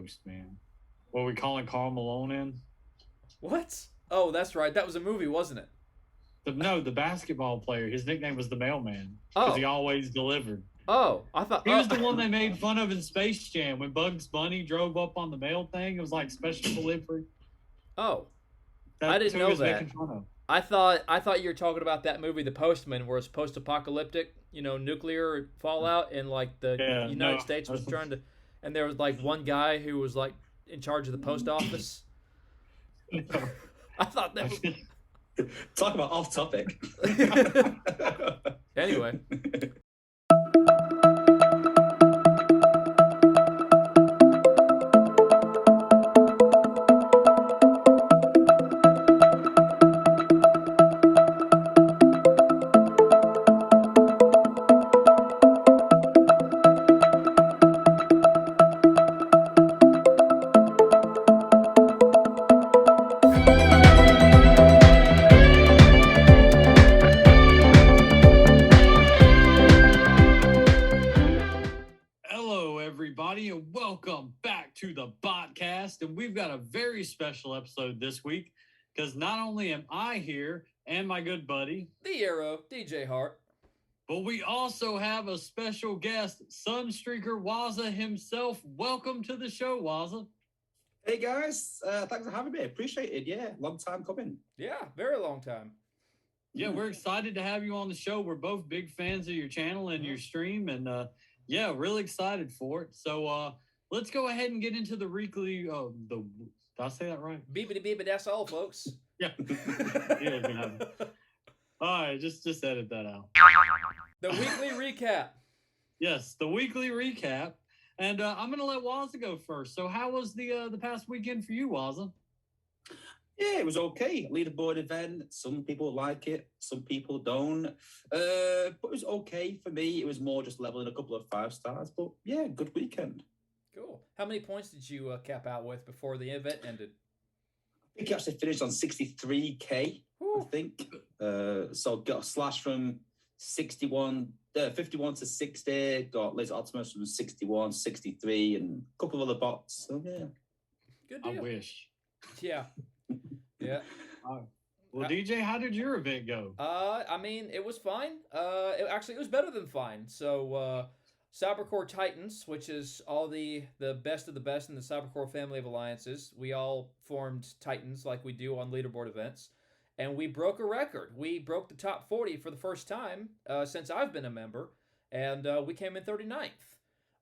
Postman. What are we calling Carl Malone in? What? Oh, that's right. That was a movie, wasn't it? No, the basketball player. His nickname was the Mailman because he Oh, always delivered. I thought. He was the one they made fun of in Space Jam when Bugs Bunny drove up on the mail thing. It was like special delivery. Oh, I That's didn't who he know was that. making fun of. I thought you were talking about that movie, The Postman, where it's post-apocalyptic, nuclear fallout, and like the Yeah, United no. States was trying to, and there was like one guy who was like in charge of the post office. I thought that was. Talk about off topic. Anyway, Hello, everybody, and welcome back to the podcast. And we've got a very special episode this week because not only am I here and my good buddy, the Arrow, DJ Hart. but we also have a special guest, SunStrreaker Wozza himself. Welcome to the show, Wozza. Hey guys, thanks for having me. Appreciate it. Yeah, long time coming. Yeah, very long time. Yeah, we're excited to have you on the show. We're both big fans of your channel and your stream, and yeah, really excited for it. So let's go ahead and get into the weekly. Did I say that right? Beepity beepity, that's all, folks. Yeah. Yeah, gonna all right, just edit that out. The weekly recap. Yes, the weekly recap, and I'm gonna let Wazza go first. So, how was the past weekend for you, Wazza? Yeah, it was okay. Leaderboard event. Some people like it, some people don't. But it was okay for me. It was more just leveling a couple of 5 stars. But yeah, good weekend. Cool. How many points did you cap out with before the event ended? I think he actually finished on 63k. I think. So got a slash from 51 to 60. Got Laser Optimus from 61, 63, and a couple of other bots. So yeah. Good I deal. wish. Yeah. Yeah. Well, DJ, how did your event go? I mean, it was fine. It was better than fine. So, Cybercore Titans, which is all the best of the best in the Cybercore family of alliances, we all formed Titans like we do on leaderboard events, and we broke a record. We broke the top 40 for the first time since I've been a member, and we came in 39th.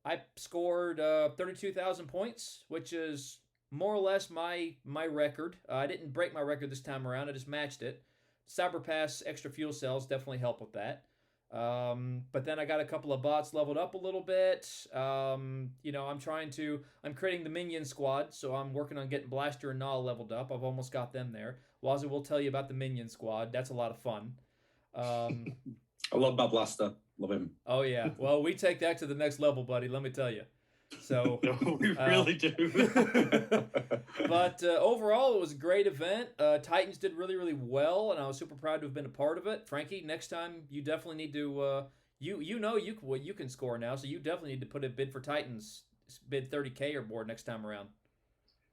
I scored 32,000 points, which is more or less my record. I didn't break my record this time around. I just matched it. Cyber Pass extra fuel cells definitely help with that. But then I got a couple of bots leveled up a little bit. I'm creating the minion squad, so I'm working on getting Blaster and Null leveled up. I've almost got them there. Wazza will tell you about the minion squad. That's a lot of fun. I love my Blaster. Love him. Oh yeah. Well, we take that to the next level, buddy. Let me tell you. So We really do. But overall, it was a great event. Titans did really, really well, and I was super proud to have been a part of it. Frankie, next time you definitely need to. You can score now, so you definitely need to put a bid for Titans, bid 30K or more next time around.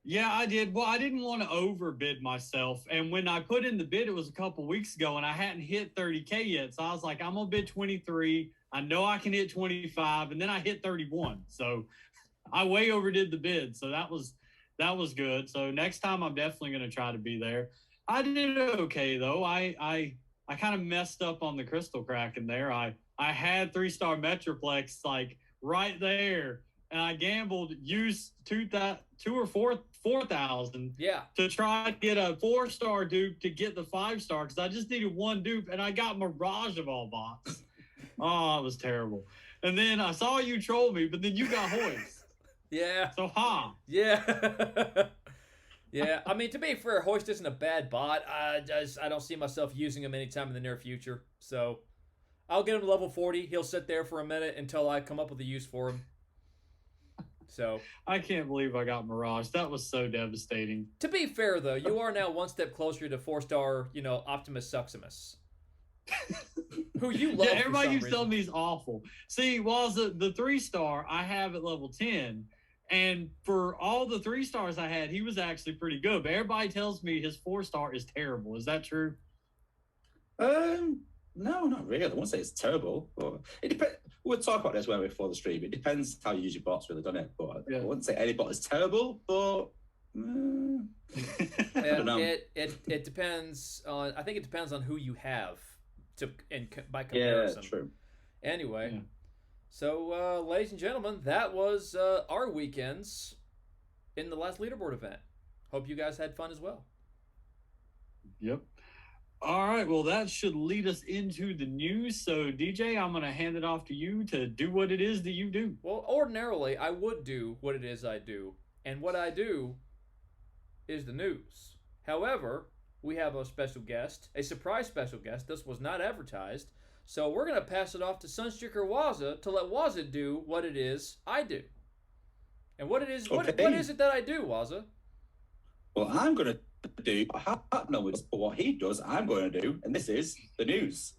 Yeah, I did. Well, I didn't want to overbid myself. And when I put in the bid, it was a couple weeks ago, and I hadn't hit 30K yet. So I was like, I'm going to bid 23. I know I can hit 25. And then I hit 31. So I way overdid the bid. So that was good. So next time I'm definitely going to try to be there. I did okay, though. I kind of messed up on the Crystal Kraken there. I had 3-star Metroplex like right there. And I gambled, used 2,000 or 4,000 to try to get a 4-star dupe to get the 5-star because I just needed one dupe and I got Mirage of all bots. Oh, it was terrible. And then I saw you troll me, but then you got Hoist. Yeah. So, Yeah. Yeah. I mean, to be fair, Hoist isn't a bad bot. I don't see myself using him anytime in the near future. So I'll get him to level 40. He'll sit there for a minute until I come up with a use for him. So I can't believe I got Mirage. That was so devastating. To be fair, though, you are now one step closer to 4-star, Optimus Suximus. Who you love. Yeah, everybody for some keeps telling reason. me he's awful. See, the 3-star I have at level 10, And for all the 3 stars I had, he was actually pretty good. But everybody tells me his 4-star is terrible. Is that true? No, not really. I won't say it's terrible, but it depends. We'll talk about this when we're before the stream. It depends how you use your bots, really, doesn't it? But I wouldn't say any bot is terrible, but I don't know. It depends on. I think it depends on who you have by comparison. Yeah, true. Anyway, Yeah. so ladies and gentlemen, that was our weekends in the last leaderboard event. Hope you guys had fun as well. Yep. All right, well, that should lead us into the news. So, DJ, I'm going to hand it off to you to do what it is that you do. Well, ordinarily, I would do what it is I do. And what I do is the news. However, we have a special guest, a surprise special guest. This was not advertised. So we're going to pass it off to SunStrreaker Wozza to let Wozza do what it is I do. And what is it that I do, Wozza? Well, I'm going to do what he does, I'm going to do, and this is the news.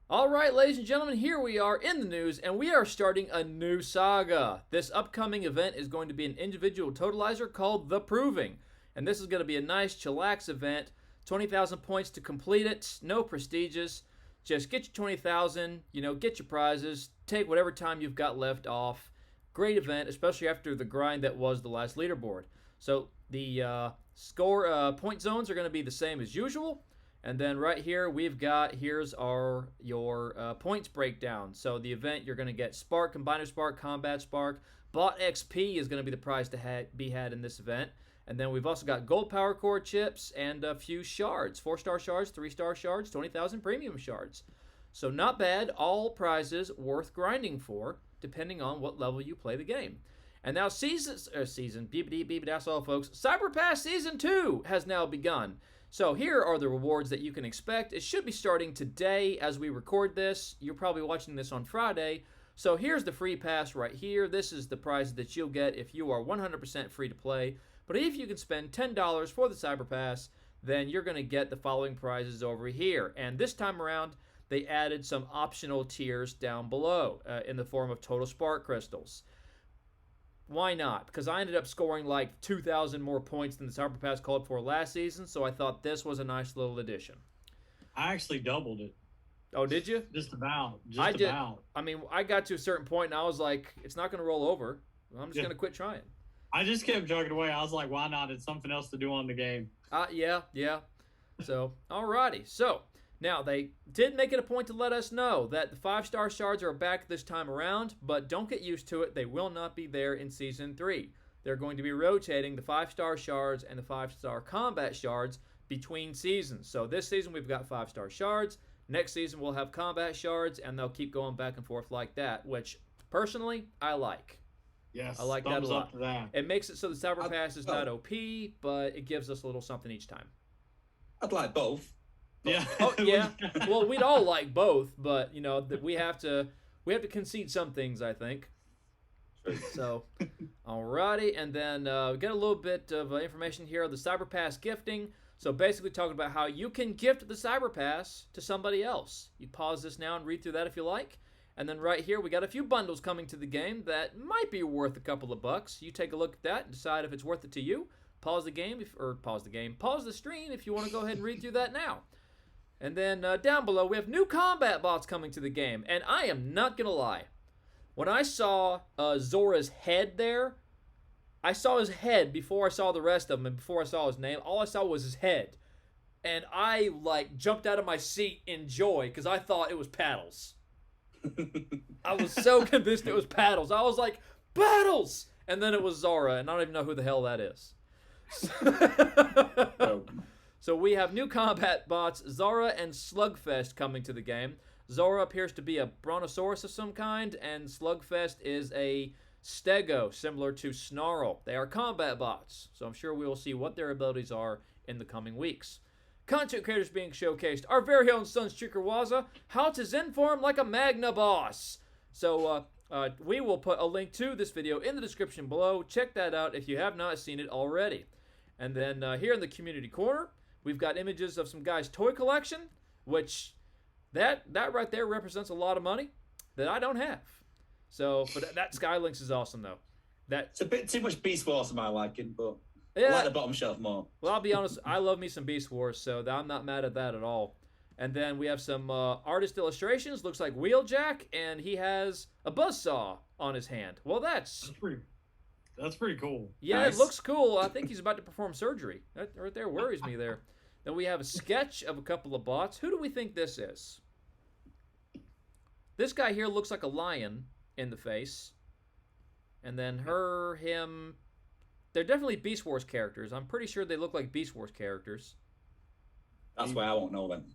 All right, ladies and gentlemen, here we are in the news, and we are starting a new saga. This upcoming event is going to be an individual totalizer called The Proving, and this is going to be a nice chillax event. 20,000 points to complete it, no prestigious. Just get your 20,000, get your prizes, take whatever time you've got left off. Great event, especially after the grind that was the last leaderboard. So the point zones are going to be the same as usual. And then right here, here's your points breakdown. So the event, you're going to get Spark, Combiner Spark, Combat Spark. Bot XP is going to be the prize to be had in this event. And then we've also got gold power core chips and a few shards. 4-star shards, 3-star shards, 20,000 premium shards. So not bad. All prizes worth grinding for, depending on what level you play the game. And now that's all, folks. Cyber Pass Season 2 has now begun. So here are the rewards that you can expect. It should be starting today as we record this. You're probably watching this on Friday. So here's the free pass right here. This is the prize that you'll get if you are 100% free to play. But if you can spend $10 for the Cyber Pass, then you're going to get the following prizes over here. And this time around, they added some optional tiers down below in the form of Total Spark Crystals. Why not? Because I ended up scoring like 2,000 more points than the Cyber Pass called for last season, so I thought this was a nice little addition. I actually doubled it. Oh, did you? Just about. I mean, I got to a certain point, and I was like, it's not going to roll over. I'm just going to quit trying. I just kept jogging away. I was like, why not? It's something else to do on the game. Yeah. So, alrighty. So, now, they did make it a point to let us know that the 5-star shards are back this time around, but don't get used to it. They will not be there in Season 3. They're going to be rotating the 5-star shards and the 5-star combat shards between seasons. So this season, we've got 5-star shards. Next season, we'll have combat shards, and they'll keep going back and forth like that, which, personally, I like. Yes, I like that a lot. Up to that. It makes it so the Cyber Pass is not OP, but it gives us a little something each time. I'd like both. Yeah. Oh yeah. Well, we'd all like both, but we have to concede some things, I think. So, alrighty, and then we get a little bit of information here on the Cyber Pass gifting. So basically, talking about how you can gift the Cyber Pass to somebody else. You pause this now and read through that if you like. And then right here, we got a few bundles coming to the game that might be worth a couple of bucks. You take a look at that and decide if it's worth it to you. Pause the stream if you want to go ahead and read through that now. And then down below, we have new combat bots coming to the game. And I am not going to lie. When I saw Zora's head there, I saw his head before I saw the rest of him. And before I saw his name, all I saw was his head. And I, jumped out of my seat in joy because I thought it was Paddles. I was so convinced it was Paddles. I was like, Paddles! And then it was Zora, and I don't even know who the hell that is. So we have new combat bots, Zora and Slugfest, coming to the game. Zora appears to be a brontosaurus of some kind, and Slugfest is a stego, similar to Snarl. They are combat bots, so I'm sure we will see what their abilities are in the coming weeks. Content creators being showcased, our very own SunStrreaker Wozza, how to Zen form like a Magnaboss. So we will put a link to this video in the description below. Check that out if you have not seen it already. And then here in the community corner, we've got images of some guys' toy collection, which That right there represents a lot of money that I don't have. So, but that Skylinks is awesome though. It's a bit too much Beast Wars for my liking, but Yeah. I like the bottom shelf more. Well, I'll be honest. I love me some Beast Wars, so I'm not mad at that at all. And then we have some artist illustrations. Looks like Wheeljack, and he has a buzzsaw on his hand. Well, that's pretty cool. Yeah, Nice. It looks cool. I think he's about to perform surgery. That right there worries me there. Then we have a sketch of a couple of bots. Who do we think this is? This guy here looks like a lion in the face. And then him. They're definitely Beast Wars characters. I'm pretty sure they look like Beast Wars characters. That's why I won't know them.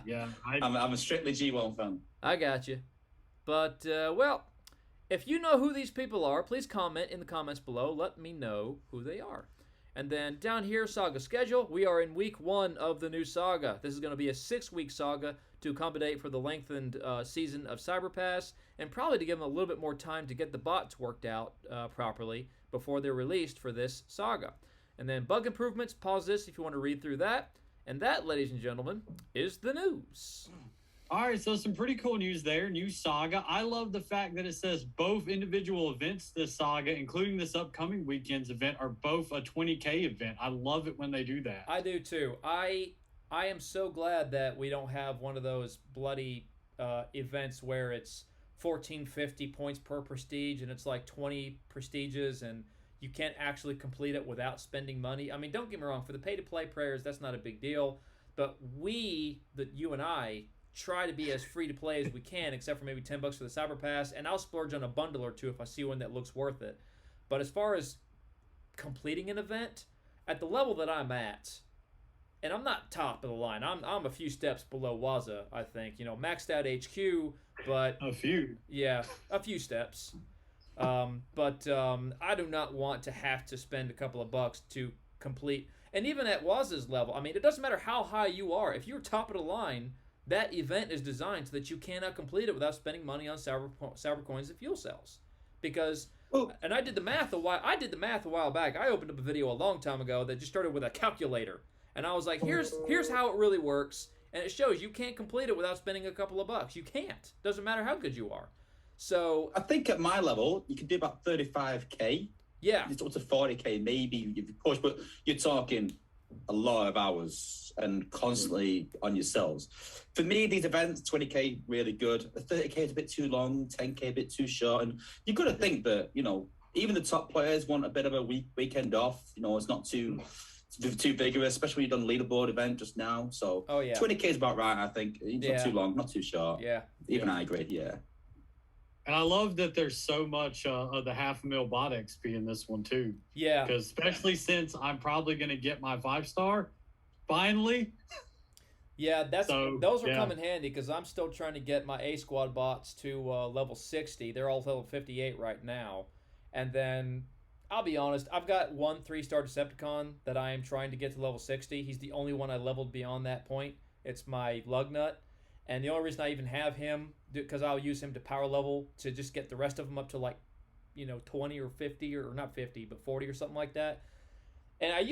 Yeah. I'm a strictly G1 fan. I got you. But, well, if you know who these people are, please comment in the comments below. Let me know who they are. And then down here, Saga schedule. We are in week 1 of the new Saga. This is going to be a 6-week Saga to accommodate for the lengthened season of Cyberpass, and probably to give them a little bit more time to get the bots worked out properly before they're released for this Saga. And then bug improvements, pause this if you want to read through that. And that, ladies and gentlemen, is the news. All right, so some pretty cool news there. New Saga. I love the fact that it says both individual events this Saga, including this upcoming weekend's event, are both a 20K event. I love it when they do that. I do too. I am so glad that we don't have one of those bloody events where it's 1450 points per prestige and it's like 20 prestiges and you can't actually complete it without spending money. I mean, don't get me wrong. For the pay-to-play players, that's not a big deal. But you and I, try to be as free to play as we can, except for maybe $10 for the Cyber Pass, and I'll splurge on a bundle or two if I see one that looks worth it. But as far as completing an event, at the level that I'm at, and I'm not top of the line, I'm a few steps below Wozza, I think. You know, maxed out HQ, but a few steps. But I do not want to have to spend a couple of bucks to complete. And even at Wozza's level, I mean, it doesn't matter how high you are. If you're top of the line, that event is designed so that you cannot complete it without spending money on cyber coins and fuel cells. Because, and I did the math a while back. I opened up a video a long time ago that just started with a calculator, and I was like, here's how it really works, and it shows you can't complete it without spending a couple of bucks. You can't. Doesn't matter how good you are. So I think at my level, you can do about 35K. Yeah, it's up to 40K maybe if you push, but you're talking a lot of hours and constantly on your cells. For me, these events, 20K really good. 30K is a bit too long, 10K a bit too short, and you've got to think that, you know, even the top players want a bit of a weekend off. You know, it's not too vigorous, especially when you've done a leaderboard event just now. So 20K is about right, I think. It's not too long, not too short. Yeah, even I agree. Yeah. And I love that there's so much of the $500,000 bot XP in this one too. Yeah. Because especially since I'm probably going to get my 5-star finally. Yeah, those will come in handy because I'm still trying to get my A squad bots to level 60. They're all level 58 right now. And then I'll be honest, I've got one 3-star Decepticon that I am trying to get to level 60. He's the only one I leveled beyond that point. It's my Lugnut. And the only reason I even have him, because I'll use him to power level to just get the rest of them up to 20 or 50, or not 50, but 40 or something like that. And I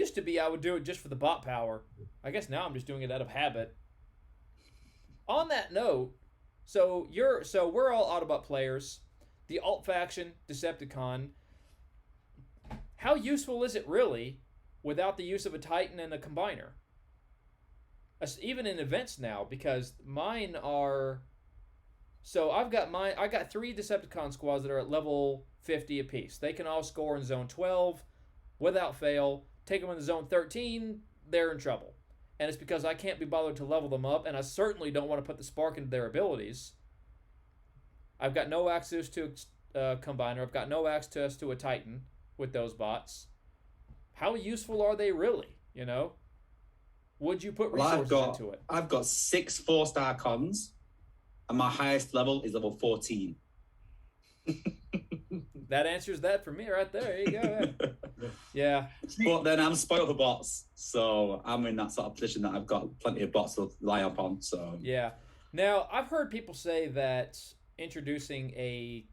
would do it just for the bot power. I guess now I'm just doing it out of habit. On that note, so we're all Autobot players. The alt faction, Decepticon. How useful is it really without the use of a Titan and a Combiner? Even in events now, because mine are... So I got 3 Decepticon squads that are at level 50 apiece. They can all score in Zone 12 without fail. Take them in Zone 13, they're in trouble. And it's because I can't be bothered to level them up, and I certainly don't want to put the spark into their abilities. I've got no access to a Combiner. I've got no access to a Titan with those bots. How useful are they really, you know? Would you put resources into it? I've got 6 4-star cons, and my highest level is level 14. That answers that for me right there. There you go. Yeah. But then I'm spoiled for bots, so I'm in that sort of position that I've got plenty of bots to rely upon. So yeah. Now I've heard people say that introducing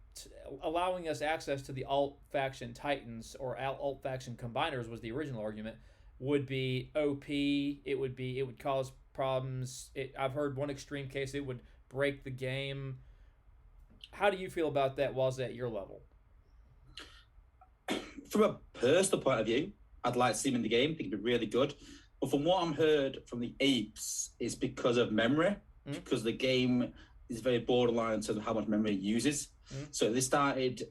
allowing us access to the alt faction Titans or alt faction Combiners was the original argument. Would be OP. It would cause problems. I've heard one extreme case it would break the game. How do you feel about that? Was at your level? From a personal point of view, I'd like to see him in the game. I think it'd be really good. But from what I'm heard from the apes, it's because of memory, because the game is very borderline in terms of how much memory it uses. So they started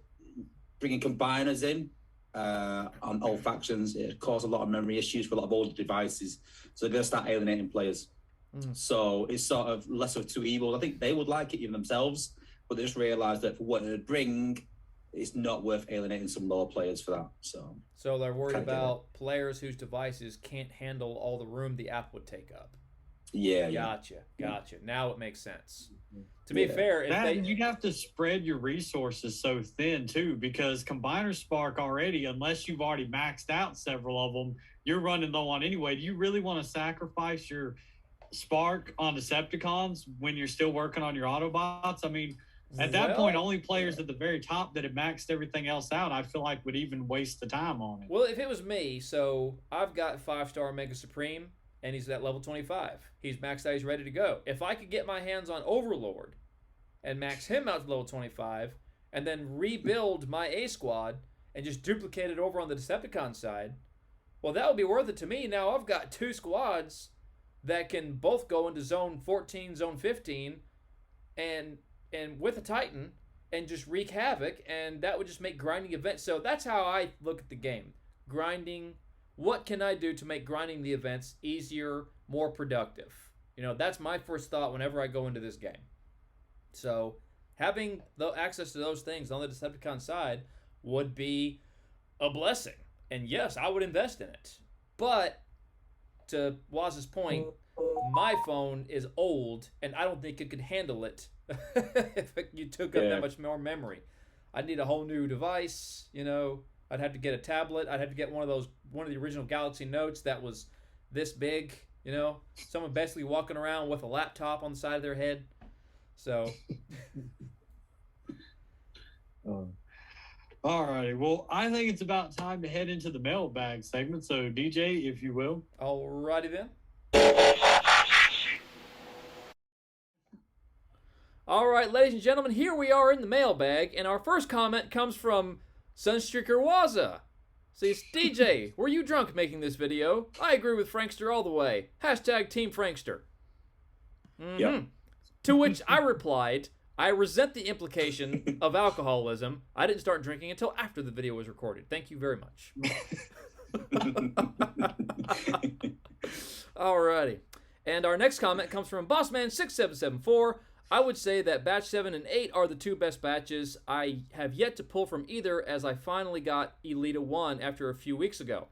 bringing combiners in on old factions. It caused a lot of memory issues for a lot of older devices. So they're going to start alienating players. So it's sort of less of two evils. I think they would like it even themselves, but they just realised that for what it would bring, it's not worth alienating some lower players for that. So they're worried about players whose devices can't handle all the room the app would take up. Yeah. Gotcha. Now it makes sense. To be fair, you'd have to spread your resources so thin too, because Combiner Spark already, unless you've already maxed out several of them, you're running low on anyway. Do you really want to sacrifice your Spark on Decepticons when you're still working on your Autobots? I mean, at that point, only players at the very top that have maxed everything else out, I feel like, would even waste the time on it. Well, if it was me, so I've got 5-star Mega Supreme, and he's at level 25. He's maxed out, he's ready to go. If I could get my hands on Overlord and max him out to level 25, and then rebuild my A squad and just duplicate it over on the Decepticon side, well, that would be worth it to me. Now I've got 2 squads that can both go into Zone 14, Zone 15, and with a Titan, and just wreak havoc, and that would just make grinding events. So that's how I look at the game. Grinding, what can I do to make grinding the events easier, more productive? That's my first thought whenever I go into this game. So having the access to those things on the Decepticon side would be a blessing. And yes, I would invest in it. But to Wozza's point, my phone is old, and I don't think it could handle it if you took up that much more memory. I'd need a whole new device, I'd have to get a tablet. I'd have to get one of the original Galaxy Notes that was this big, someone basically walking around with a laptop on the side of their head. So. All righty. Well, I think it's about time to head into the mailbag segment. So, DJ, if you will. All righty then. All right, ladies and gentlemen, here we are in the mailbag, and our first comment comes from SunStrreaker Wozza. Says, DJ, were you drunk making this video? I agree with Frankster all the way. # Team Frankster. Yep. To which I replied, I resent the implication of alcoholism. I didn't start drinking until after the video was recorded. Thank you very much. Alrighty. And our next comment comes from Bossman6774. I would say that batch 7 and 8 are the 2 best batches. I have yet to pull from either, as I finally got Elita 1 after a few weeks ago.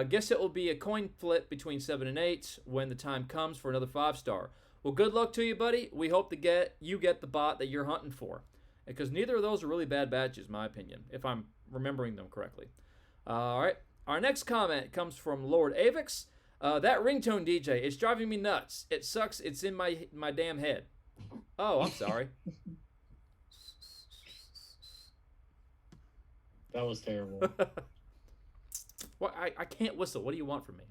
Guess it will be a coin flip between 7 and 8 when the time comes for another 5-star. Well, good luck to you, buddy. We hope to you get the bot that you're hunting for, because neither of those are really bad batches, in my opinion, if I'm remembering them correctly. All right. Our next comment comes from Lord Avix. That ringtone, DJ, it's driving me nuts. It sucks. It's in my damn head. Oh, I'm sorry. That was terrible. Well, I can't whistle. What do you want from me?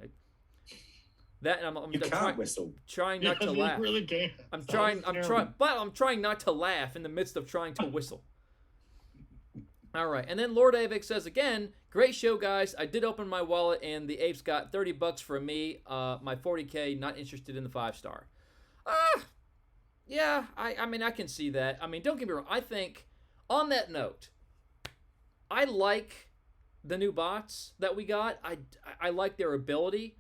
I'm you can't whistle. Trying not to laugh. You really can't. I'm trying not to laugh in the midst of trying to whistle. All right, and then Lord Avix says again, great show, guys. I did open my wallet, and the apes got $30 from me. My 40K, not interested in the 5-star. Yeah, I mean, I can see that. I mean, don't get me wrong. I think, on that note, I like the new bots that we got. I like their ability.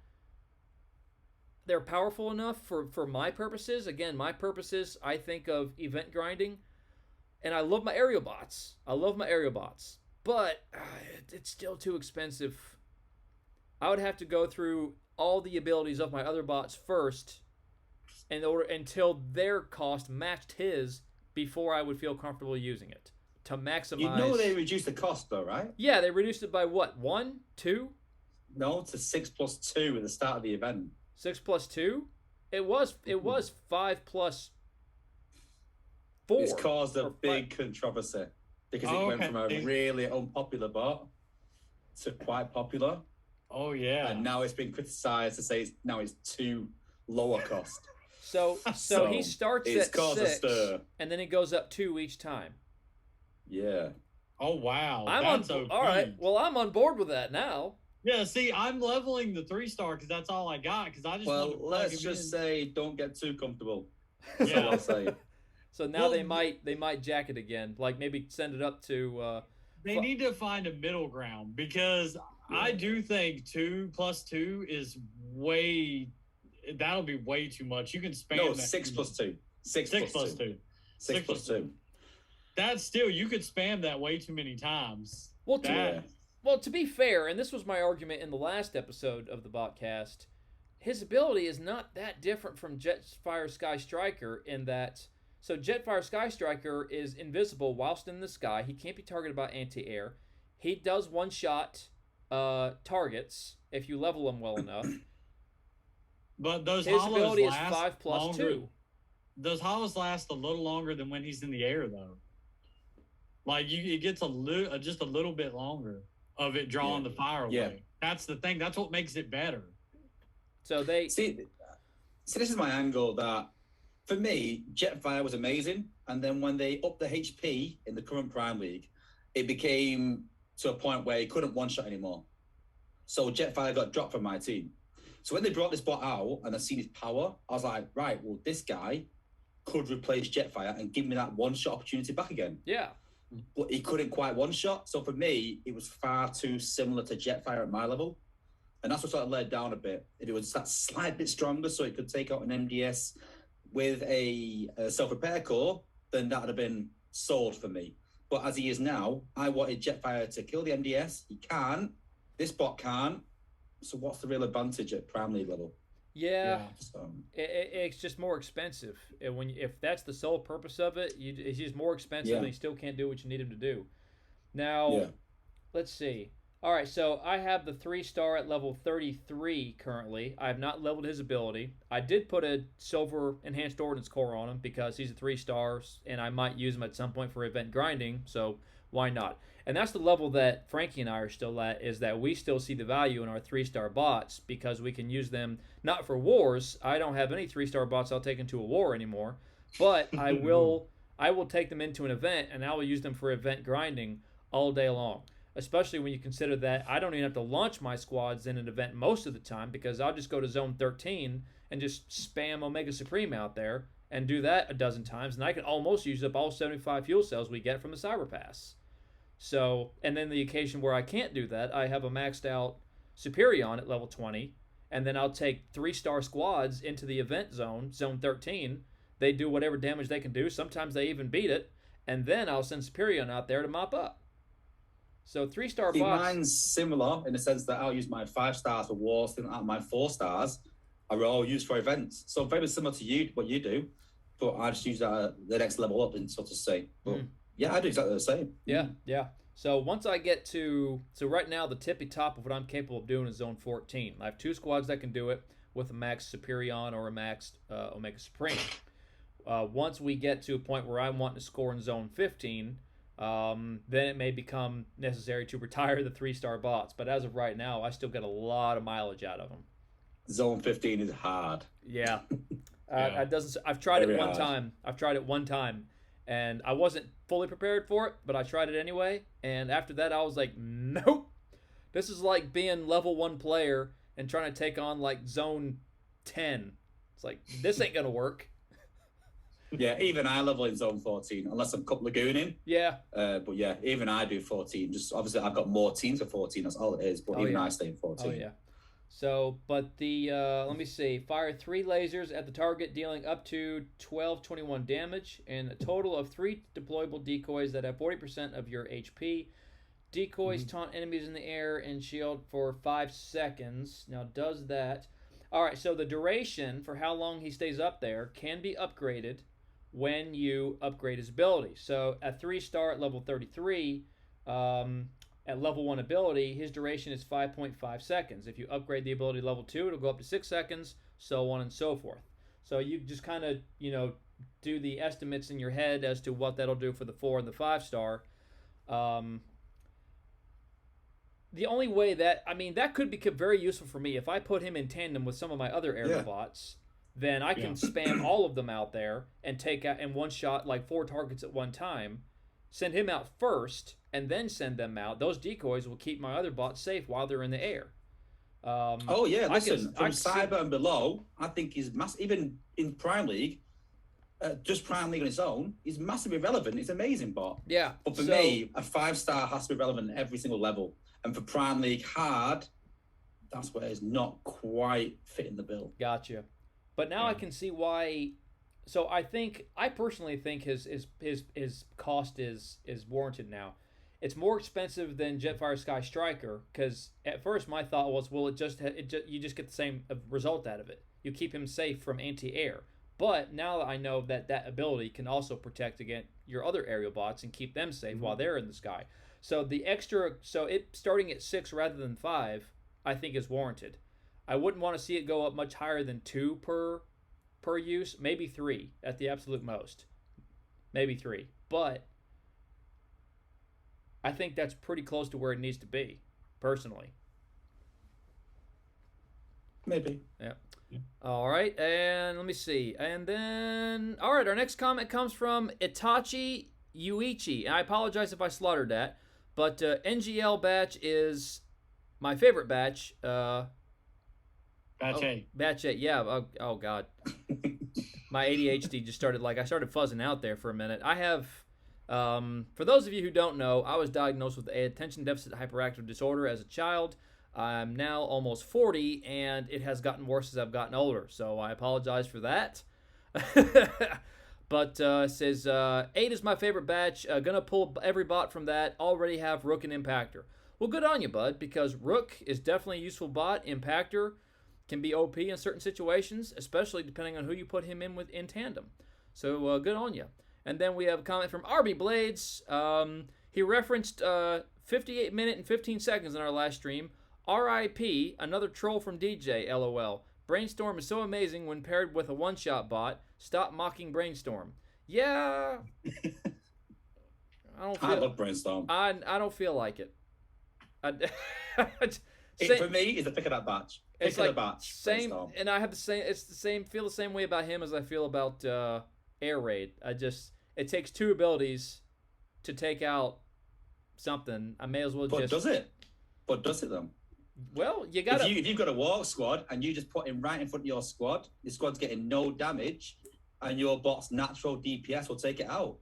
They're powerful enough for my purposes. Again, my purposes, I think of event grinding. And I love my aerial bots. But it's still too expensive. I would have to go through all the abilities of my other bots first until their cost matched his before I would feel comfortable using it to maximize. You know they reduced the cost though, right? Yeah, they reduced it by what? 1, 2? No, to 6 plus 2 at the start of the event. 6 plus 2? It was 5 plus 4. It's caused a big controversy because it went from a really unpopular bot to quite popular. Oh yeah. And now it's been criticised to say it's too lower cost. So he starts it's at caused a 6, stir. and then he goes up 2 each time. Yeah. Oh wow, I'm that's on. OP. All right. Well, I'm on board with that now. Yeah, see, I'm leveling the 3-star because that's all I got. Because I just want to plug let's him just in. say don't get too comfortable. Yeah. I'll say. So now they might jack it again. Like maybe send it up to. They need to find a middle ground because I do think 2 plus 2 is way. That'll be way too much. You can spam. No, that. 6 plus 2. 6 plus 2. 6 plus 2. That's still, you could spam that way too many times. Well, to be fair, and this was my argument in the last episode of the Botcast, his ability is not that different from Jetfire Sky Striker in that. So Jetfire Sky Striker is invisible whilst in the sky. He can't be targeted by anti-air. He does one-shot targets if you level him well enough. But those his hollows ability is last 5 plus longer, 2. Those hollows last a little longer than when he's in the air, though. Like it gets just a little bit longer of it drawing the fire away. Yeah. That's the thing. That's what makes it better. So they see. This is my angle that for me, Jetfire was amazing, and then when they upped the HP in the current Prime League, it became to a point where he couldn't one-shot anymore. So Jetfire got dropped from my team. So when they brought this bot out and I seen his power, I was like, right, well, this guy could replace Jetfire and give me that one-shot opportunity back again. Yeah. But he couldn't quite one-shot. So for me, it was far too similar to Jetfire at my level. And that's what sort of led down a bit. If it was that slight bit stronger so it could take out an MDS with a self-repair core, then that would have been sold for me. But as he is now, I wanted Jetfire to kill the MDS. He can't. This bot can't. So what's the real advantage at Prime League level? Yeah. So. It's just more expensive. If that's the sole purpose of it, it's just more expensive and you still can't do what you need him to do. Now, let's see. All right, so I have the 3-star at level 33 currently. I have not leveled his ability. I did put a silver enhanced ordnance core on him because he's a 3-star, and I might use him at some point for event grinding, so why not? And that's the level that Frankie and I are still at, is that we still see the value in our 3-star bots because we can use them, not for wars. I don't have any 3-star bots I'll take into a war anymore, but I will take them into an event, and I will use them for event grinding all day long. Especially when you consider that I don't even have to launch my squads in an event most of the time because I'll just go to Zone 13 and just spam Omega Supreme out there and do that a dozen times, and I can almost use up all 75 fuel cells we get from the Cyber Pass. So, and then the occasion where I can't do that, I have a maxed out Superion at level 20, and then I'll take 3-star squads into the event zone, Zone 13. They do whatever damage they can do. Sometimes they even beat it, and then I'll send Superion out there to mop up. So 3-star bots. Mine's similar in the sense that I'll use my 5 stars for wars, and my 4 stars are all used for events. So very similar to you, what you do, but I just use that the next level up, and so to say. But yeah, I do exactly the same. Yeah. So once I get to, right now the tippy top of what I'm capable of doing is Zone 14. I have 2 squads that can do it with a max Superion or a maxed Omega Supreme. Once we get to a point where I'm wanting to score in Zone 15. Then it may become necessary to retire the 3-star bots. But as of right now, I still get a lot of mileage out of them. Zone 15 is hard. Yeah. I've tried it one time. I've tried it one time, and I wasn't fully prepared for it, but I tried it anyway. And after that, I was like, nope. This is like being level 1 player and trying to take on like Zone 10. It's like, this ain't gonna work. Yeah, even I level in Zone 14, unless I'm Cup Lagooning. Yeah. But yeah, even I do 14. Just obviously I've got more teams for 14, that's all it is. But I stay in 14. Oh, yeah. So, but the, let me see. Fire 3 lasers at the target, dealing up to 1221 damage, and a total of 3 deployable decoys that have 40% of your HP. Decoys taunt enemies in the air and shield for 5 seconds. Now, does that... All right, so the duration for how long he stays up there can be upgraded when you upgrade his ability. So at 3-star at level 33, at level 1 ability, his duration is 5.5 seconds. If you upgrade the ability to level 2, it'll go up to 6 seconds, so on and so forth. So you just kind of, do the estimates in your head as to what that'll do for the 4 and the 5-star. The only way that could be very useful for me if I put him in tandem with some of my other aerial bots. then I can spam all of them out there and take out and one shot like 4 targets at one time. Send him out first, and then send them out. Those decoys will keep my other bots safe while they're in the air. Listen, from Cyber and below, I think he's even in Prime League, just Prime League on its own, he's massively relevant. He's an amazing bot. Yeah. But for me, a 5-star has to be relevant at every single level. And for Prime League hard, that's where it's not quite fitting the bill. Gotcha. But now I can see why. So I personally think his cost is warranted now. It's more expensive than Jetfire Sky Striker because at first my thought was, well, you just get the same result out of it. You keep him safe from anti-air. But now that I know that ability can also protect against your other aerial bots and keep them safe while they're in the sky. So it starting at 6 rather than 5, I think is warranted. I wouldn't want to see it go up much higher than 2 per use, maybe 3 at the absolute most. Maybe 3. But I think that's pretty close to where it needs to be, personally. Maybe. Yeah. All right, and let me see. And then, all right, our next comment comes from Itachi Yuichi. And I apologize if I slaughtered that, but NGL batch is my favorite batch. Batch 8. Batch 8, yeah. Oh God. My ADHD just started, I started fuzzing out there for a minute. I have, for those of you who don't know, I was diagnosed with attention deficit hyperactive disorder as a child. I'm now almost 40, and it has gotten worse as I've gotten older, so I apologize for that. But it says, 8 is my favorite batch. Gonna pull every bot from that. Already have Rook and Impactor. Well, good on you, bud, because Rook is definitely a useful bot. Impactor can be OP in certain situations, especially depending on who you put him in tandem. So good on you. And then we have a comment from RB Blades. He referenced 58 minutes and 15 seconds in our last stream. RIP, another troll from DJ, LOL. Brainstorm is so amazing when paired with a one-shot bot. Stop mocking Brainstorm. Yeah. I love Brainstorm. I don't feel like it. For me, it's a pick of that batch. It's like same, and I have the same. It's the same. Feel the same way about him as I feel about Air Raid. It takes 2 abilities to take out something. I may as well But does it though? Well, you got. If you've got a walk squad and you just put him right in front of your squad's getting no damage, and your bot's natural DPS will take it out.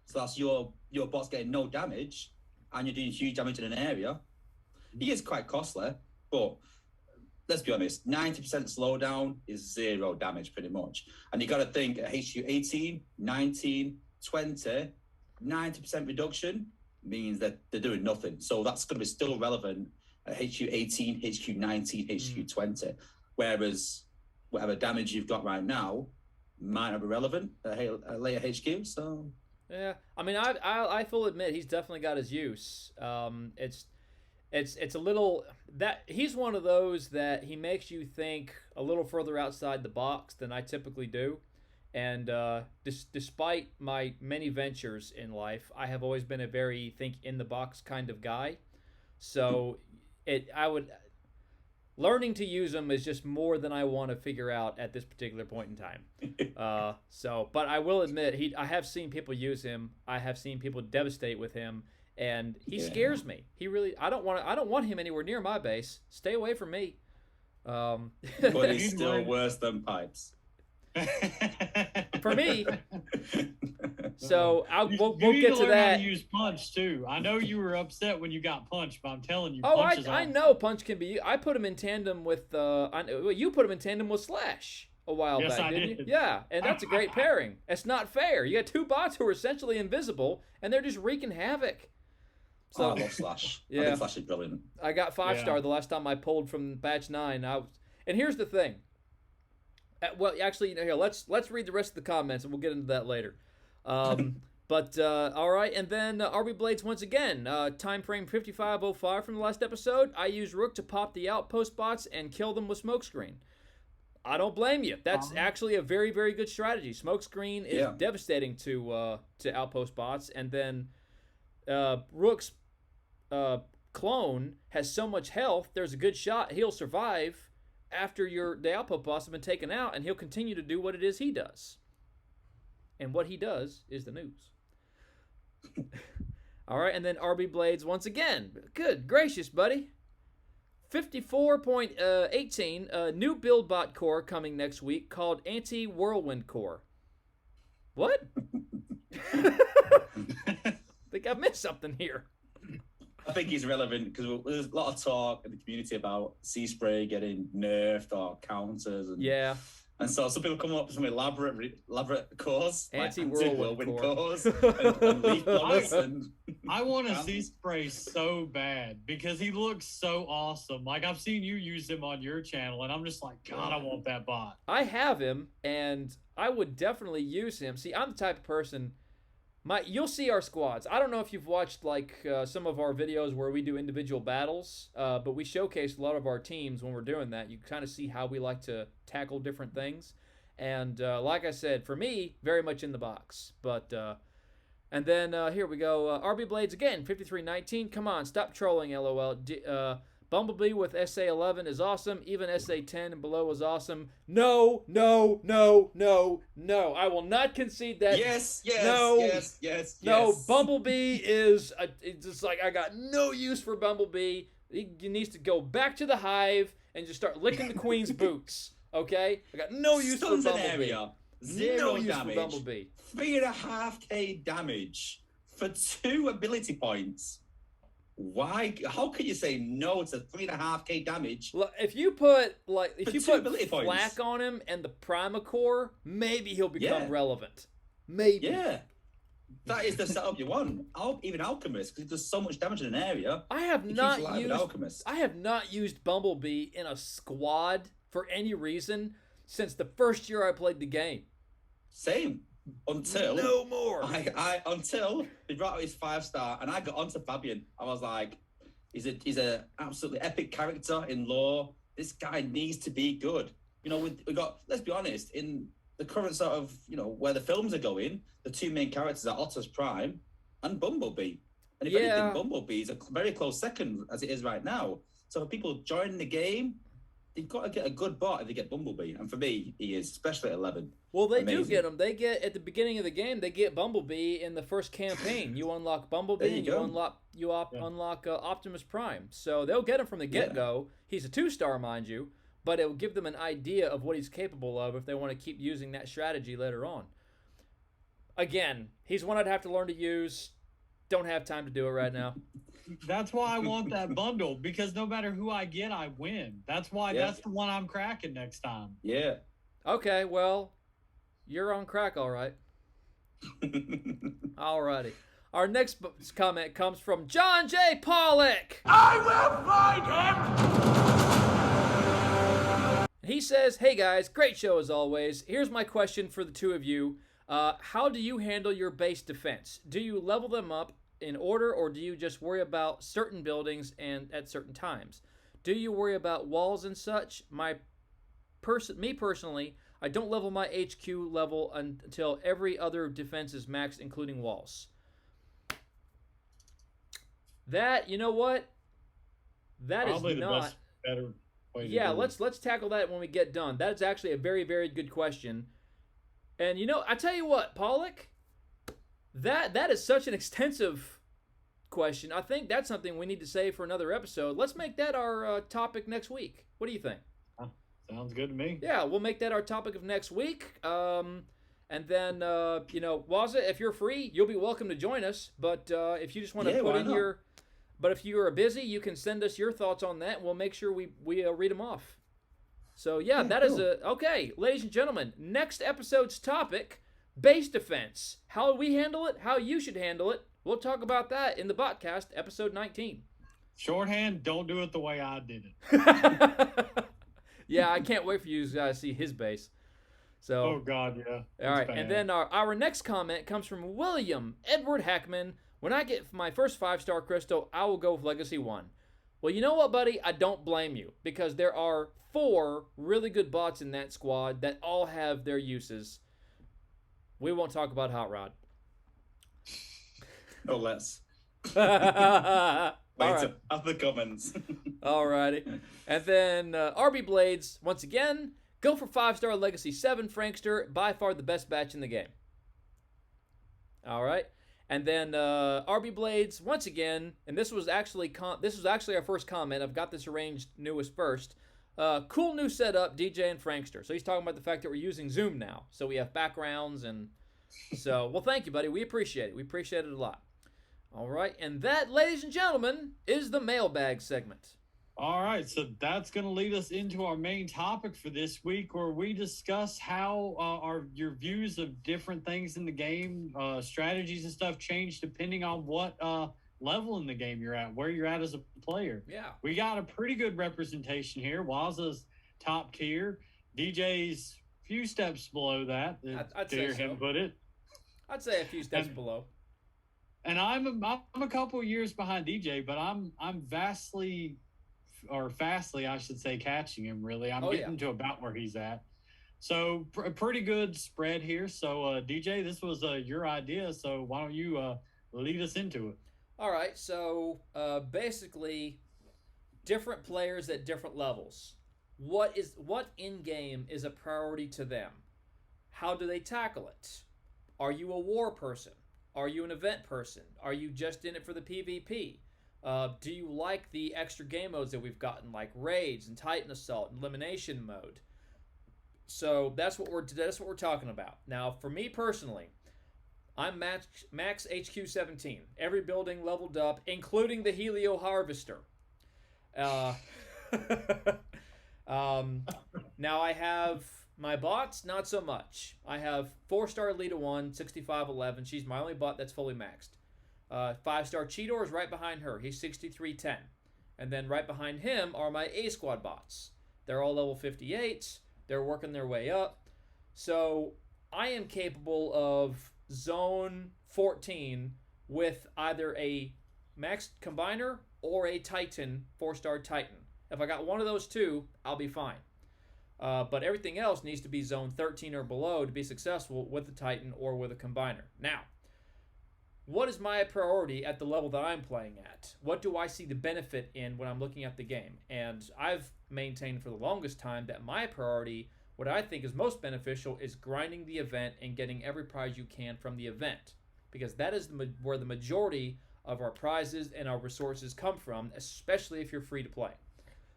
So that's your bot's getting no damage, and you're doing huge damage in an area. He is quite costly, but let's be honest, 90% slowdown is 0 damage pretty much. And you got to think at HQ 18, 19, 20, 90% reduction means that they're doing nothing. So that's going to be still relevant at HQ 18, HQ 19, HQ 20. Whereas whatever damage you've got right now might not be relevant at a later HQ. So yeah, I mean, I fully admit he's definitely got his use. It's a little that he's one of those that he makes you think a little further outside the box than I typically do. And despite my many ventures in life, I have always been a very think in the box kind of guy. So learning to use them is just more than I want to figure out at this particular point in time. But I will admit, I have seen people use him. I have seen people devastate with him, and he scares me. He really. I don't want him anywhere near my base. Stay away from me. But he's still worse than Pipes. For me. So we'll you need get to to learn that. How to use Punch too. I know you were upset when you got Punch, but I'm telling you, Oh, Punch is I awesome. know Punch can be. I put him in tandem with. You put him in tandem with Slash a while Yes, back, I didn't you? did. Yeah, and that's a great pairing. It's not fair. You got 2 bots who are essentially invisible, and they're just wreaking havoc. So I love Slash. I Yeah. think Slash is brilliant. I got 5-star Yeah. the last time I pulled from batch 9. And here's the thing. Well, actually, here let's read the rest of the comments, and we'll get into that later. But all right, and then RB Blades once again. Time frame 55:05 from the last episode. I used Rook to pop the outpost bots and kill them with Smokescreen. I don't blame you. That's actually a very, very good strategy. Smokescreen is devastating to outpost bots, and then Rook's clone has so much health. There's a good shot he'll survive after the output boss has been taken out, and he'll continue to do what it is he does. And what he does is the news. All right, and then RB Blades once again. Good gracious, buddy. 54.18, new build bot core coming next week called Anti-Whirlwind Core. What? I think I missed something here. I think he's relevant because there's a lot of talk in the community about Sea-Spray getting nerfed or counters. And so some people come up with some elaborate cores, anti-whirlwind cores, and leaf blowers. I want to see Spray so bad because he looks so awesome. Like, I've seen you use him on your channel, and I'm just like, God, I want that bot. I have him, and I would definitely use him. See, I'm the type of person. You'll see our squads. I don't know if you've watched some of our videos where we do individual battles, but we showcase a lot of our teams when we're doing that. You kind of see how we like to tackle different things. And like I said, for me, very much in the box. But and then here we go. RB Blades again, 5319. Come on, stop trolling, LOL. Bumblebee with SA11 is awesome. Even SA10 and below is awesome. No. I will not concede that. Yes. No, Bumblebee is it's just like I got no use for Bumblebee. He needs to go back to the hive and just start licking the queen's boots. Okay? I got no use for Bumblebee. Zero damage. For Bumblebee. 3.5k damage for 2 ability points. Why? How can you say no to 3.5k damage? Look, if you put ability Flak points on him and the Primacore, maybe he'll become relevant. Maybe. Yeah. That is the setup you want. Even Alchemist, because it does so much damage in an area. I have not used Bumblebee in a squad for any reason since the first year I played the game. Same. Until no more. Until they brought out his 5-star, and I got onto Fabian. I was like, he's a absolutely epic character in lore. This guy needs to be good. You know, we got. Let's be honest. In the current sort of where the films are going, the 2 main characters are Optimus Prime and Bumblebee. And if anything, Bumblebee is a very close second as it is right now. So for people joining the game, they've got to get a good bot if they get Bumblebee. And for me, he is, especially at 11. Well, they do get him. They get, at the beginning of the game, they get Bumblebee in the first campaign. You unlock Bumblebee, and you unlock Optimus Prime. So they'll get him from the get-go. He's a 2-star, mind you, but it will give them an idea of what he's capable of if they want to keep using that strategy later on. Again, he's one I'd have to learn to use. Don't have time to do it right now. That's why I want that bundle, because no matter who I get, I win. That's why that's the one I'm cracking next time. Yeah. Okay, well, you're on crack, all right. Alrighty. Our next comment comes from John J. Pollock. I will find him! He says, hey guys, great show as always. Here's my question for the 2 of you. How do you handle your base defense? Do you level them up in order, or do you just worry about certain buildings and at certain times? Do you worry about walls and such? Me personally, I don't level my HQ level until every other defense is maxed, including walls. That, you know what? That Probably is the not best, better way to yeah. do it. Let's tackle that when we get done. That's actually a very, very good question. And I tell you what, Pollock, that is such an extensive question. I think that's something we need to save for another episode. Let's make that our topic next week. What do you think? Sounds good to me. Yeah, we'll make that our topic of next week. And then, Wozza, if you're free, you'll be welcome to join us. But if you just want to put in your... But if you are busy, you can send us your thoughts on that, and we'll make sure we read them off. So, that is okay, ladies and gentlemen, next episode's topic, base defense. How we handle it, how you should handle it. We'll talk about that in the Botcast, episode 19. Shorthand, don't do it the way I did it. Yeah, I can't wait for you guys to see his base. So, oh, God, yeah. All right, and then our next comment comes from William Edward Hackman. When I get my first 5-star crystal, I will go with Legacy 1. Well, you know what, buddy? I don't blame you, because there are 4 really good bots in that squad that all have their uses. We won't talk about Hot Rod. No less. All right. Other comments. Alrighty. And then RB Blades, once again, go for 5-star Legacy 7 Frankster, by far the best batch in the game. Alright. And then RB Blades, once again, and this was actually our first comment. I've got this arranged newest first. Cool new setup, DJ and Frankster. So he's talking about the fact that we're using Zoom now. So we have backgrounds and so, well, thank you, buddy. We appreciate it. We appreciate it a lot. All right. And that, ladies and gentlemen, is the mailbag segment. All right, so that's going to lead us into our main topic for this week, where we discuss how your views of different things in the game, strategies and stuff change depending on what level in the game you're at, where you're at as a player. Yeah. We got a pretty good representation here. Wozza's top tier. DJ's few steps below that. I'd to hear say him so. put it. I'd say a few steps below. And I'm a couple years behind DJ, but I'm fastly, I should say, catching him, really. I'm getting to about where he's at. So a pretty good spread here. So DJ, this was your idea, so why don't you lead us into it? All right, so basically, different players at different levels. What in-game is a priority to them? How do they tackle it? Are you a war person? Are you an event person? Are you just in it for the PvP? Do you like the extra game modes that we've gotten, like raids and Titan Assault and elimination mode? So that's what we're talking about. Now, for me personally, I'm max HQ 17. Every building leveled up, including the Helio Harvester. Now I have my bots, not so much. I have 4-star Lita 1, 6511. She's my only bot that's fully maxed. 5-star Cheetor is right behind her. He's 6310. And then right behind him are my A-squad bots. They're all level 58. They're working their way up. So I am capable of zone 14 with either a maxed combiner or a Titan, 4-star Titan. If I got one of those two, I'll be fine. But everything else needs to be zone 13 or below to be successful with the Titan or with a combiner. Now, what is my priority at the level that I'm playing at? What do I see the benefit in when I'm looking at the game? And I've maintained for the longest time that my priority, what I think is most beneficial, is grinding the event and getting every prize you can from the event. Because that is where the majority of our prizes and our resources come from, especially if you're free to play.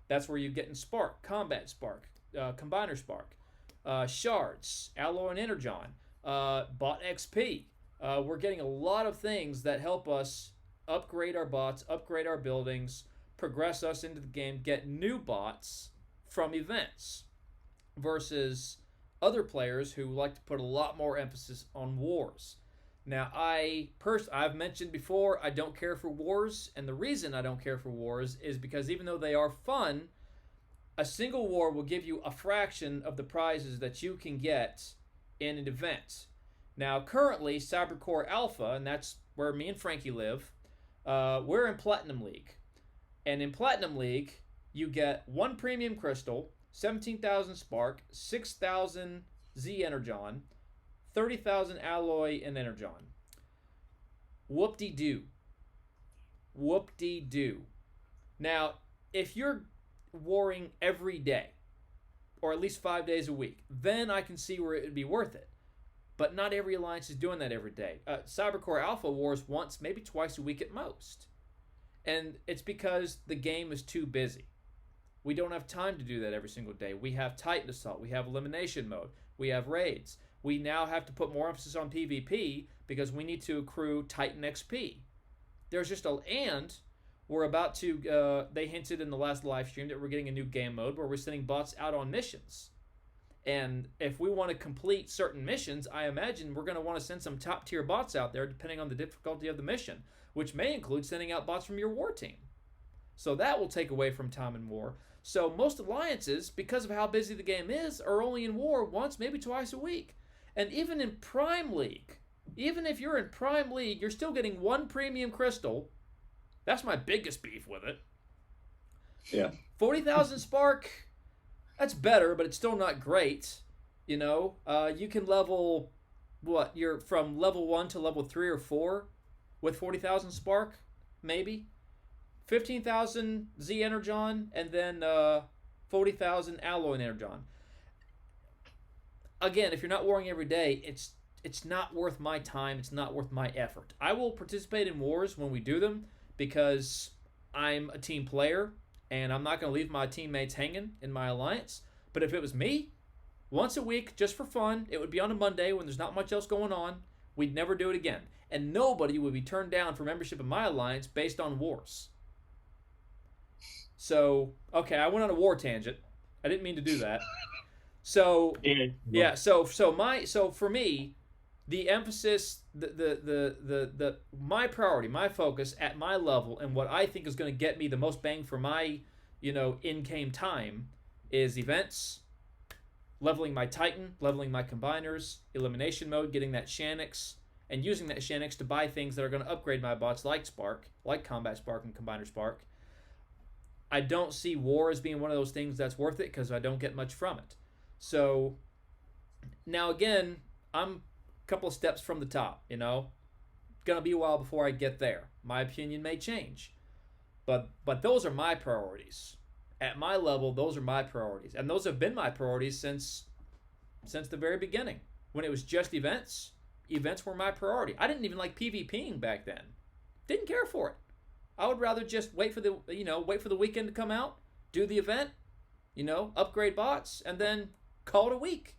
That's where you get in Spark, Combat Spark, Combiner Spark, Shards, Alloy and Energon, Bot XP. We're getting a lot of things that help us upgrade our bots, upgrade our buildings, progress us into the game, get new bots from events versus other players who like to put a lot more emphasis on wars. Now, I've mentioned before, I don't care for wars, and the reason I don't care for wars is because even though they are fun, a single war will give you a fraction of the prizes that you can get in an event. Now, currently, Cybercore Alpha, and that's where me and Frankie live, we're in Platinum League. And in Platinum League, you get 1 Premium Crystal, 17,000 Spark, 6,000 Z Energon, 30,000 Alloy and Energon. Whoop-de-doo. Whoop-de-doo. Now, if you're warring every day, or at least 5 days a week, then I can see where it would be worth it. But not every alliance is doing that every day. Cybercore Alpha wars once, maybe twice a week at most. And it's because the game is too busy. We don't have time to do that every single day. We have Titan Assault. We have Elimination Mode. We have raids. We now have to put more emphasis on PvP because we need to accrue Titan XP. There's just and we're about to, they hinted in the last live stream that we're getting a new game mode where we're sending bots out on missions. And if we want to complete certain missions, I imagine we're going to want to send some top tier bots out there depending on the difficulty of the mission, which may include sending out bots from your war team. So that will take away from time in war. So most alliances, because of how busy the game is, are only in war once, maybe twice a week. And even in Prime League, even if you're in Prime League, you're still getting 1 Premium Crystal. That's my biggest beef with it. Yeah. 40,000 Spark, that's better, but it's still not great. You know, you can level, you're from level 1 to level 3 or 4 with 40,000 Spark, maybe. 15,000 Z Energon, and then 40,000 Alloy Energon. Again, if you're not warring every day, it's not worth my time. It's not worth my effort. I will participate in wars when we do them because I'm a team player and I'm not going to leave my teammates hanging in my alliance. But if it was me, once a week, just for fun, it would be on a Monday when there's not much else going on. We'd never do it again. And nobody would be turned down for membership in my alliance based on wars. So, okay, I went on a war tangent. I didn't mean to do that. So, yeah, so for me, the emphasis, my priority, my focus at my level, and what I think is going to get me the most bang for my, in-game time is events, leveling my Titan, leveling my combiners, elimination mode, getting that Shanix, and using that Shanix to buy things that are going to upgrade my bots like Spark, like Combat Spark and Combiner Spark. I don't see war as being one of those things that's worth it because I don't get much from it. So, now again, I'm a couple of steps from the top, Gonna be a while before I get there. My opinion may change. But those are my priorities. At my level, those are my priorities. And those have been my priorities since the very beginning. When it was just events, events were my priority. I didn't even like PvPing back then. Didn't care for it. I would rather just wait for the weekend to come out, do the event, upgrade bots, and then call it a week.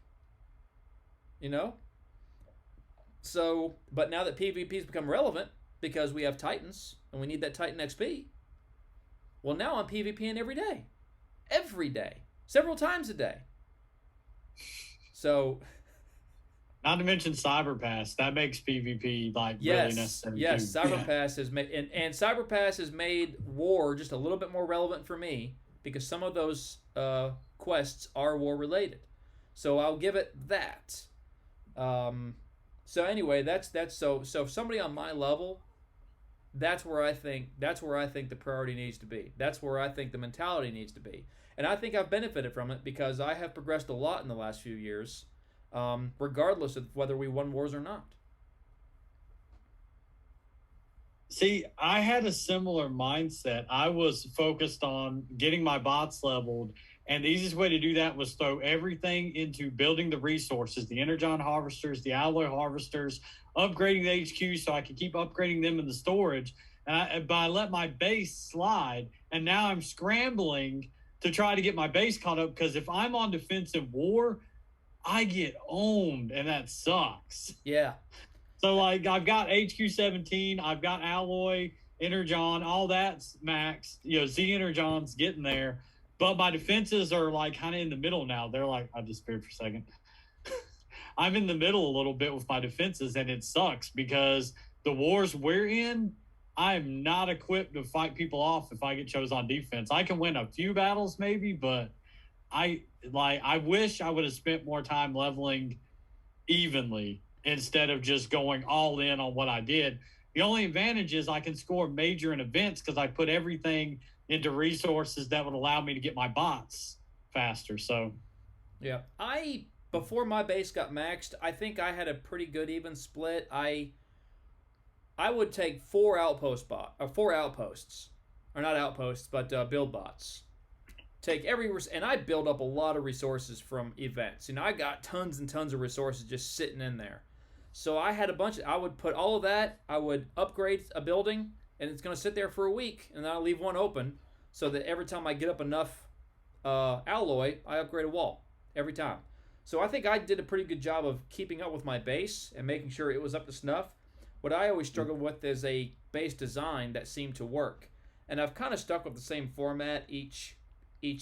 So, but now that PvP's become relevant because we have Titans and we need that Titan XP, well, now I'm PvPing every day, several times a day. So, not to mention Cyber Pass, that makes PvP really necessary. Yes, too. Cyber Pass has made and Cyber Pass has made war just a little bit more relevant for me because some of those quests are war related. So I'll give it that. So anyway, that's so somebody on my level, that's where I think the priority needs to be. That's where I think the mentality needs to be. And I think I've benefited from it because I have progressed a lot in the last few years, regardless of whether we won wars or not. See, I had a similar mindset. I was focused on getting my bots leveled, and the easiest way to do that was throw everything into building the resources, the Energon harvesters, the alloy harvesters, upgrading the HQ so I could keep upgrading them in the storage. But I let my base slide, and now I'm scrambling to try to get my base caught up because if I'm on defensive war, I get owned, and that sucks. Yeah. So, I've got HQ 17, I've got Alloy, Energon, all that's max. Z Energon's getting there. But my defenses are, kind of in the middle now. They're I disappeared for a second. I'm in the middle a little bit with my defenses, and it sucks because the wars we're in, I'm not equipped to fight people off if I get chosen on defense. I can win a few battles maybe, but I wish I would have spent more time leveling evenly instead of just going all in on what I did. The only advantage is I can score major in events because I put everything into resources that would allow me to get my bots faster. So, yeah, before my base got maxed, I think I had a pretty good even split. I would take 4 outposts, or not outposts, but build bots. Take and I build up a lot of resources from events. I got tons and tons of resources just sitting in there. So I had I would put all of that, I would upgrade a building, and it's going to sit there for a week, and then I'll leave one open so that every time I get up enough alloy, I upgrade a wall every time. So I think I did a pretty good job of keeping up with my base and making sure it was up to snuff. What I always struggled with is a base design that seemed to work. And I've kind of stuck with the same format each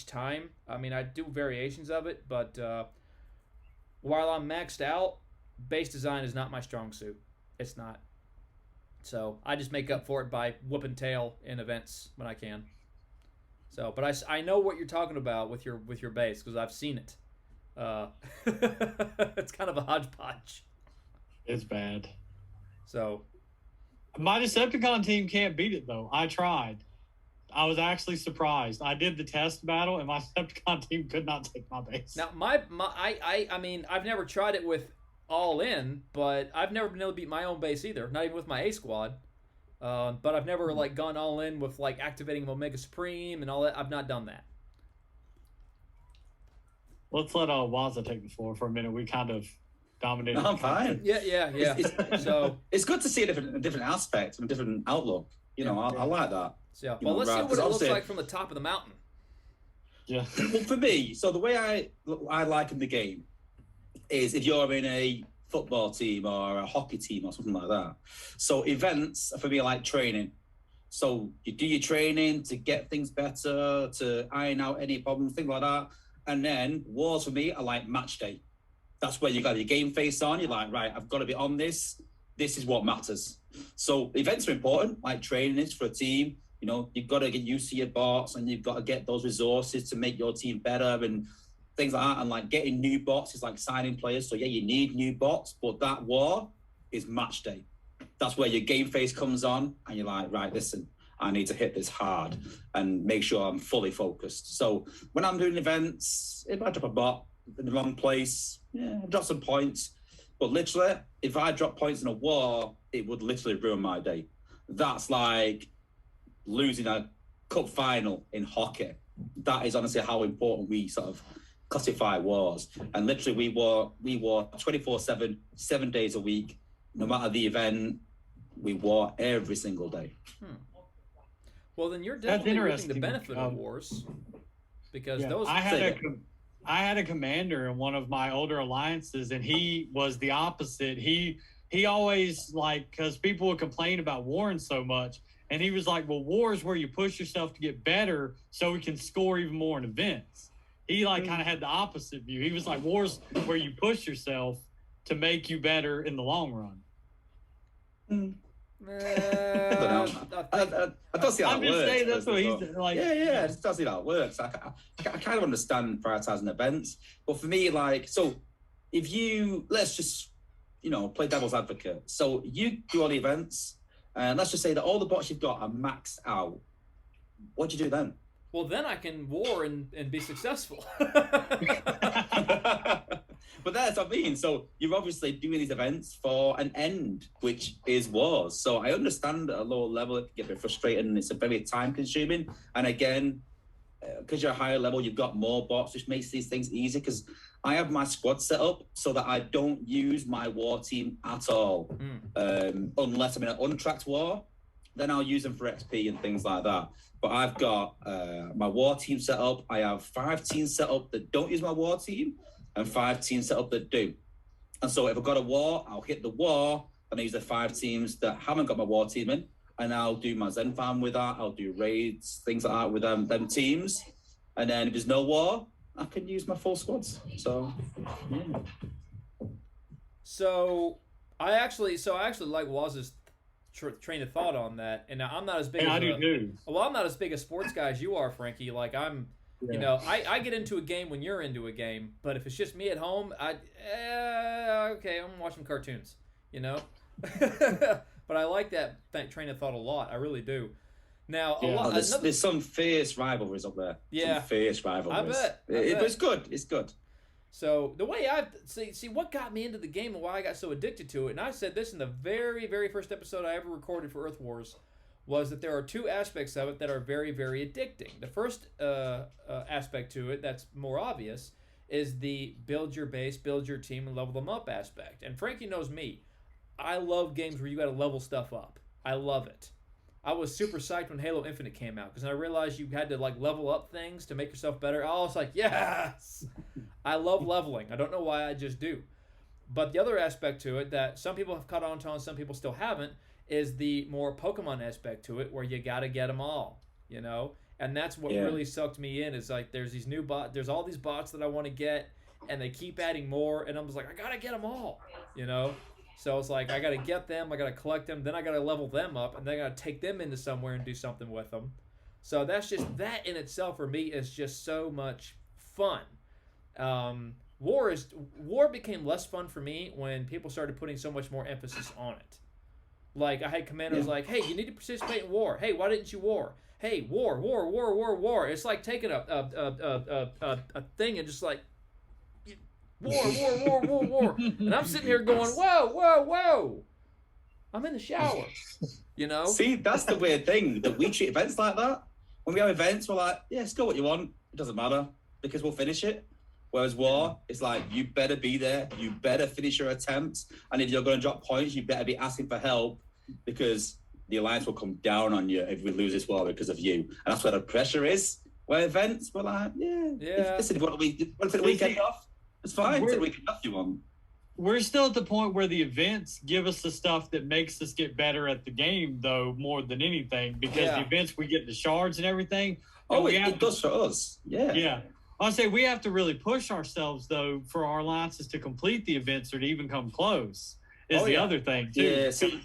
time. I mean, I do variations of it, but while I'm maxed out, base design is not my strong suit. It's not. So I just make up for it by whooping tail in events when I can. So, but I know what you're talking about with your base because I've seen it. It's kind of a hodgepodge. It's bad. So, my Decepticon team can't beat it though. I tried. I was actually surprised. I did the test battle, and my Decepticon team could not take my base. Now, I mean, I've never tried it with all in, but I've never been able to beat my own base either. Not even with my A squad. But I've never like gone all in with like activating Omega Supreme and all that. I've not done that. Let's let Wozza take the floor for a minute. We kind of dominated. No, I'm fine. Yeah. So it's good to see a different aspect, a different outlook. You know, I like that. yeah. You Well, know, let's see right, what it 'cause looks like from the top of the mountain. Yeah. Well, for me, so the way I like in the game is if you're in a football team or a hockey team or something like that. So events for me are like training. So you do your training to get things better, to iron out any problems, things like that. And then wars for me are like match day. That's where you got your game face on. You're like, right, I've got to be on this. This is what matters. So events are important, like training is for a team. You know, you've got to get used to your bots and you've got to get those resources to make your team better and things like that. And like getting new bots is like signing players. So yeah, you need new bots, but that war is match day. That's where your game face comes on and you're like, right, listen, I need to hit this hard and make sure I'm fully focused. So when I'm doing events, if I drop a bot in the wrong place, yeah, I drop some points. But literally, if I drop points in a war, it would literally ruin my day. That's like losing a cup final in hockey. That is honestly how important we sort of classify wars. And literally we war 24/7, 7 days a week. No matter the event, we war every single day. Well, then you're definitely reaping the interesting. benefit of wars. Because Yeah, those... I had a commander in one of my older alliances, and he was the opposite. He always, like, because people would complain about warring so much, and he was like, well, war is where you push yourself to get better so we can score even more in events. He like kind of had the opposite view. He was like, war's where you push yourself to make you better in the long run. I don't see how I'm it just works. saying that's what he's like. Yeah, I just don't see how it works. I kind of understand prioritizing events, but for me, like, so if you, let's just, you know, play devil's advocate. So you do all the events, and let's just say that all the bots you've got are maxed out. What do you do then? Well, then I can war and be successful. But that's what I mean. So you're obviously doing these events for an end, which is wars. So I understand at a lower level it can get a bit frustrating and it's a very time consuming. And again, because you're a higher level, you've got more bots, which makes these things easy. Because I have my squad set up so that I don't use my war team at all, unless I'm in an untracked war. Then I'll use them for XP and things like that. But I've got my war team set up. I have 5 teams set up that don't use my war team and 5 teams set up that do. And so if I've got a war, I'll hit the war and I use the 5 teams that haven't got my war team in. And I'll do my Zen farm with that. I'll do raids, things like that with them teams. And then if there's no war, I can use my full squads. So, yeah. So I actually like Woz's train of thought on that, and I'm not as big. I do too. Well, I'm not as big a sports guy as you are, Frankie. Like I'm, you know, I get into a game when you're into a game, but if it's just me at home, okay, I'm watching cartoons, you know. But I like that train of thought a lot. I really do. Now, there's some fierce rivalries up there. Yeah, some fierce rivalries. I bet. It's good. It's good. So the way I see what got me into the game and why I got so addicted to it, and I said this in the very, very first episode I ever recorded for Earth Wars, was that there are 2 aspects of it that are very, very addicting. The first aspect to it that's more obvious is the build your base, build your team, and level them up aspect. And Frankie knows me. I love games where you got to level stuff up. I love it. I was super psyched when Halo Infinite came out because I realized you had to like level up things to make yourself better. I was like, yes! I love leveling. I don't know why, I just do. But the other aspect to it that some people have caught on to and some people still haven't is the more Pokemon aspect to it where you got to get them all, you know? And that's what really sucked me in is like there's these new there's all these bots that I want to get and they keep adding more and I'm just like, I got to get them all, you know? So it's like, I got to get them, I got to collect them, then I got to level them up, and then I got to take them into somewhere and do something with them. So that's just, that in itself for me is just so much fun. War became less fun for me when people started putting so much more emphasis on it. Like, I had commanders like, hey, you need to participate in war. Hey, why didn't you war? Hey, war. It's like taking a thing and just like, war. And I'm sitting here going, whoa. I'm in the shower. You know? See, that's the weird thing, that we treat events like that. When we have events, we're like, yeah, score what you want. It doesn't matter because we'll finish it. Whereas war, it's like, you better be there. You better finish your attempts. And if you're going to drop points, you better be asking for help because the Alliance will come down on you if we lose this war because of you. And that's where the pressure is. Where events, we're like, listen, if you want to take the weekend off, it's fine. Take the weekend off you want. We're still at the point where the events give us the stuff that makes us get better at the game, though, more than anything, because the events, we get the shards and everything. Oh, it does for us. Yeah. Yeah. I'll say we have to really push ourselves, though, for our alliances to complete the events or to even come close is the other thing, too. Yeah, see,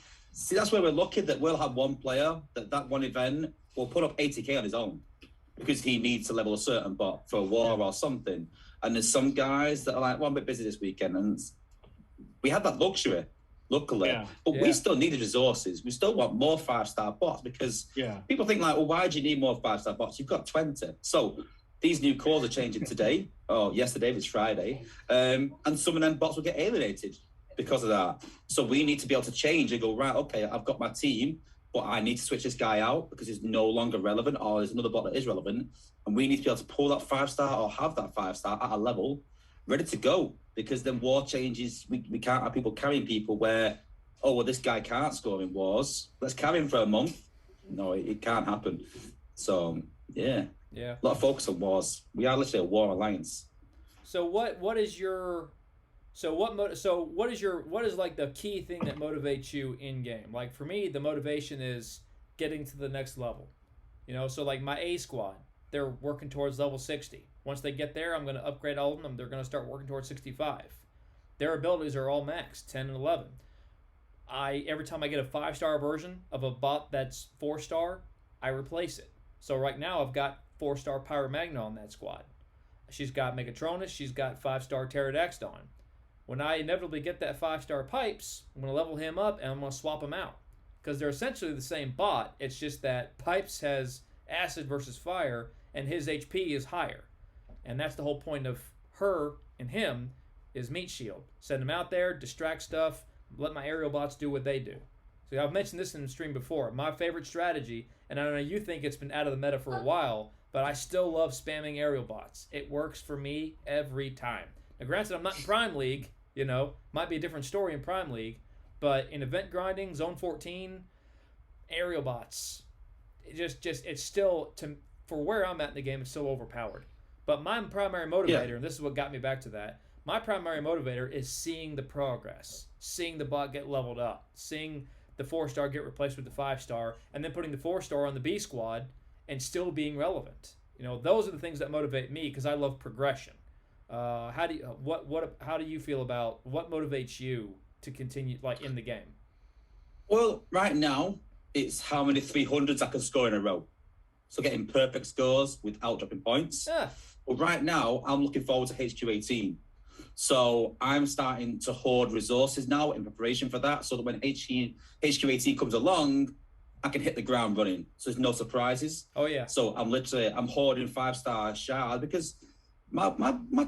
that's where we're lucky that we'll have one player that one event will put up 80k on his own because he needs to level a certain bot for a war or something. And there's some guys that are like, well, I'm a bit busy this weekend. And we had that luxury, luckily. But we still need the resources. We still want more 5-star bots because people think like, well, why do you need more 5-star bots? You've got 20. So these new cores are changing today. Yesterday was Friday. And some of them bots will get alienated because of that. So we need to be able to change and go, right, okay, I've got my team, but I need to switch this guy out because he's no longer relevant or there's another bot that is relevant. And we need to be able to pull that 5-star or have that 5-star at a level ready to go. Because then war changes, we can't have people carrying people where, this guy can't score in wars. Let's carry him for a month. No, it can't happen. So, a lot of focus on wars. We are literally a war alliance. So what is like the key thing that motivates you in game? Like for me, the motivation is getting to the next level. You know, so like my A squad, they're working towards level 60. Once they get there, I'm going to upgrade all of them. They're going to start working towards 65. Their abilities are all maxed, 10 and 11. Every time I get a 5-star version of a bot that's 4-star, I replace it. So right now I've got 4-star Pyromagna on that squad. She's got Megatronus. She's got 5-star Pterodactyl. When I inevitably get that 5-star Pipes, I'm going to level him up and I'm going to swap him out. Because they're essentially the same bot. It's just that Pipes has acid versus fire and his HP is higher. And that's the whole point of her and him is meat shield. Send them out there, distract stuff, let my aerial bots do what they do. So I've mentioned this in the stream before. My favorite strategy, and I know you think it's been out of the meta for a while, but I still love spamming aerial bots. It works for me every time. Now granted, I'm not in Prime League, might be a different story in Prime League, but in event grinding, Zone 14, aerial bots, it's still, for where I'm at in the game, it's still overpowered. But my primary motivator, and this is what got me back to that, my primary motivator is seeing the progress, seeing the bot get leveled up, seeing the 4-star get replaced with the 5-star, and then putting the 4-star on the B squad and still being relevant. Those are the things that motivate me because I love progression. How do you feel about what motivates you to continue like in the game? Well, right now it's how many 300s I can score in a row. So getting perfect scores without dropping points. Yeah. But right now, I'm looking forward to HQ18. So I'm starting to hoard resources now in preparation for that so that when HQ18 comes along, I can hit the ground running. So there's no surprises. Oh, yeah. So I'm hoarding 5-star shards because my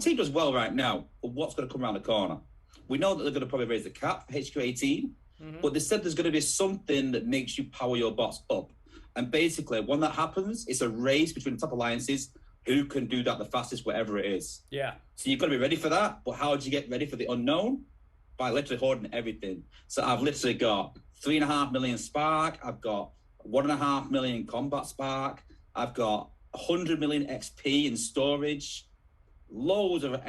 team does well right now. But what's going to come around the corner? We know that they're going to probably raise the cap for HQ18, but they said there's going to be something that makes you power your bots up. And basically, when that happens, it's a race between the top alliances who can do that the fastest, whatever it is. Yeah. So you've got to be ready for that. But how do you get ready for the unknown? By literally hoarding everything. So I've literally got 3.5 million spark. I've got 1.5 million combat spark. I've got 100 million XP in storage. Loads of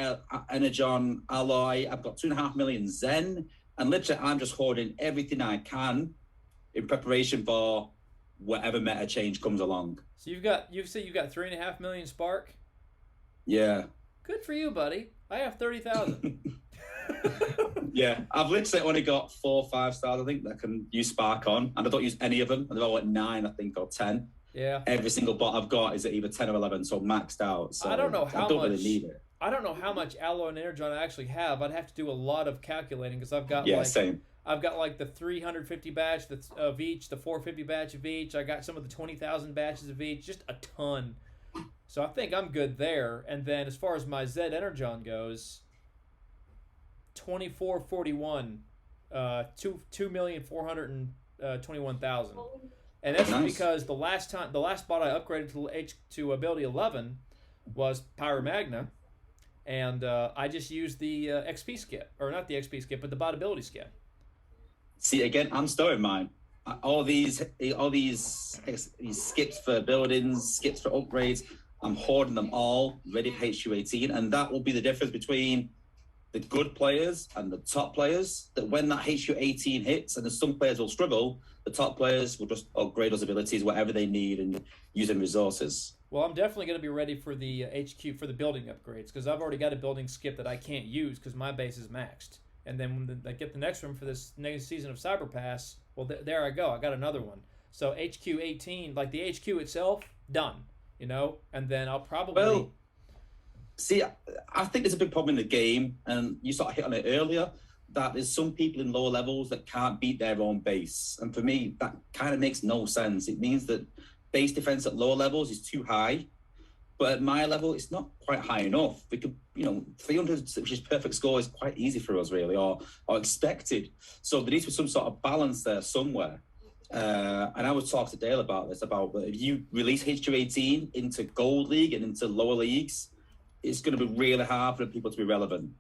energon alloy. I've got 2.5 million zen. And literally, I'm just hoarding everything I can in preparation for whatever meta change comes along. So you've said you've got 3.5 million spark? Yeah. Good for you, buddy. I have 30,000. Yeah, I've literally only got 4 or 5 stars, I think, that can use spark on, and I don't use any of them. And they're all at 9, I think, or 10. Yeah. Every single bot I've got is at either 10 or 11, so maxed out. So I don't know how I don't much. really need it. I don't know how much alloy and energon I actually have. I'd have to do a lot of calculating because I've got same. I've got like the 350 batch of each, the 450 batch of each. I got some of the 20,000 batches of each, just a ton. So I think I'm good there. And then as far as my Z Energon goes, 2441 2,421,000, and that's Nice. because the last bot I upgraded to ability 11 was Pyro Magna, and I just used the XP skip, or not the XP skip, but the bot ability skip. See, again, I'm storing mine. All these skips for buildings, skips for upgrades, I'm hoarding them all ready for HU18, and that will be the difference between the good players and the top players. That when that HU18 hits, and some players will struggle, the top players will just upgrade those abilities, whatever they need, and use them resources. Well, I'm definitely going to be ready for the HQ for the building upgrades, because I've already got a building skip that I can't use because my base is maxed. And then when I get the next one for this next season of Cyber Pass, well, there I go. I got another one. So HQ18, like the HQ itself, done. And then I'll probably... Well, see, I think there's a big problem in the game, and you sort of hit on it earlier, that there's some people in lower levels that can't beat their own base. And for me, that kind of makes no sense. It means that base defense at lower levels is too high, but at my level, it's not quite high enough. We could, 300, which is perfect score, is quite easy for us, really, or expected. So there needs to be some sort of balance there somewhere. And I was talking to Dale about this, about if you release HQ18 into Gold League and into lower leagues, it's going to be really hard for people to be relevant.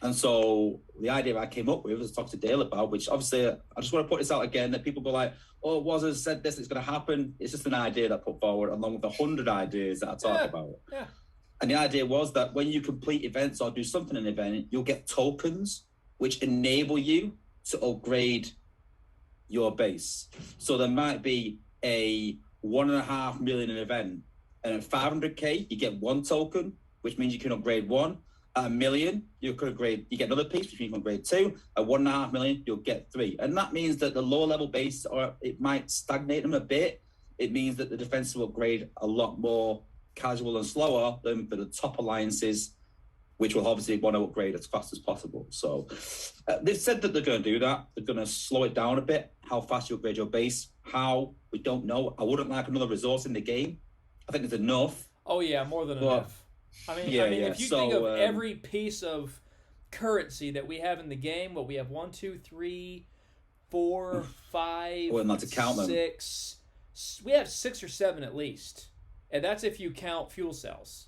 And so the idea I came up with was to talk to Dale about, which obviously I just want to put this out again, that people go like, oh, Wozza said this, it's going to happen. It's just an idea that I put forward along with the 100 ideas that I talk about. Yeah. And the idea was that when you complete events or do something in an event, you'll get tokens which enable you to upgrade your base. So there might be a 1.5 million event, and at 500k you get one token, which means you can upgrade one. At 1 million, you get another piece, which means you can upgrade two. At 1.5 million, you'll get three. And that means that the lower level base, or it might stagnate them a bit. It means that the defense will upgrade a lot more casual and slower than for the top alliances, which will obviously want to upgrade as fast as possible. So they've said that they're going to do that. They're going to slow it down a bit, how fast you upgrade your base. How, we don't know. I wouldn't like another resource in the game. I think there's enough. Oh, yeah, more than enough. I mean, if you think of every piece of currency that we have in the game, we have 1, 2, 3, 4, 5, well, not to count 6. We have 6 or 7 at least. And that's if you count fuel cells.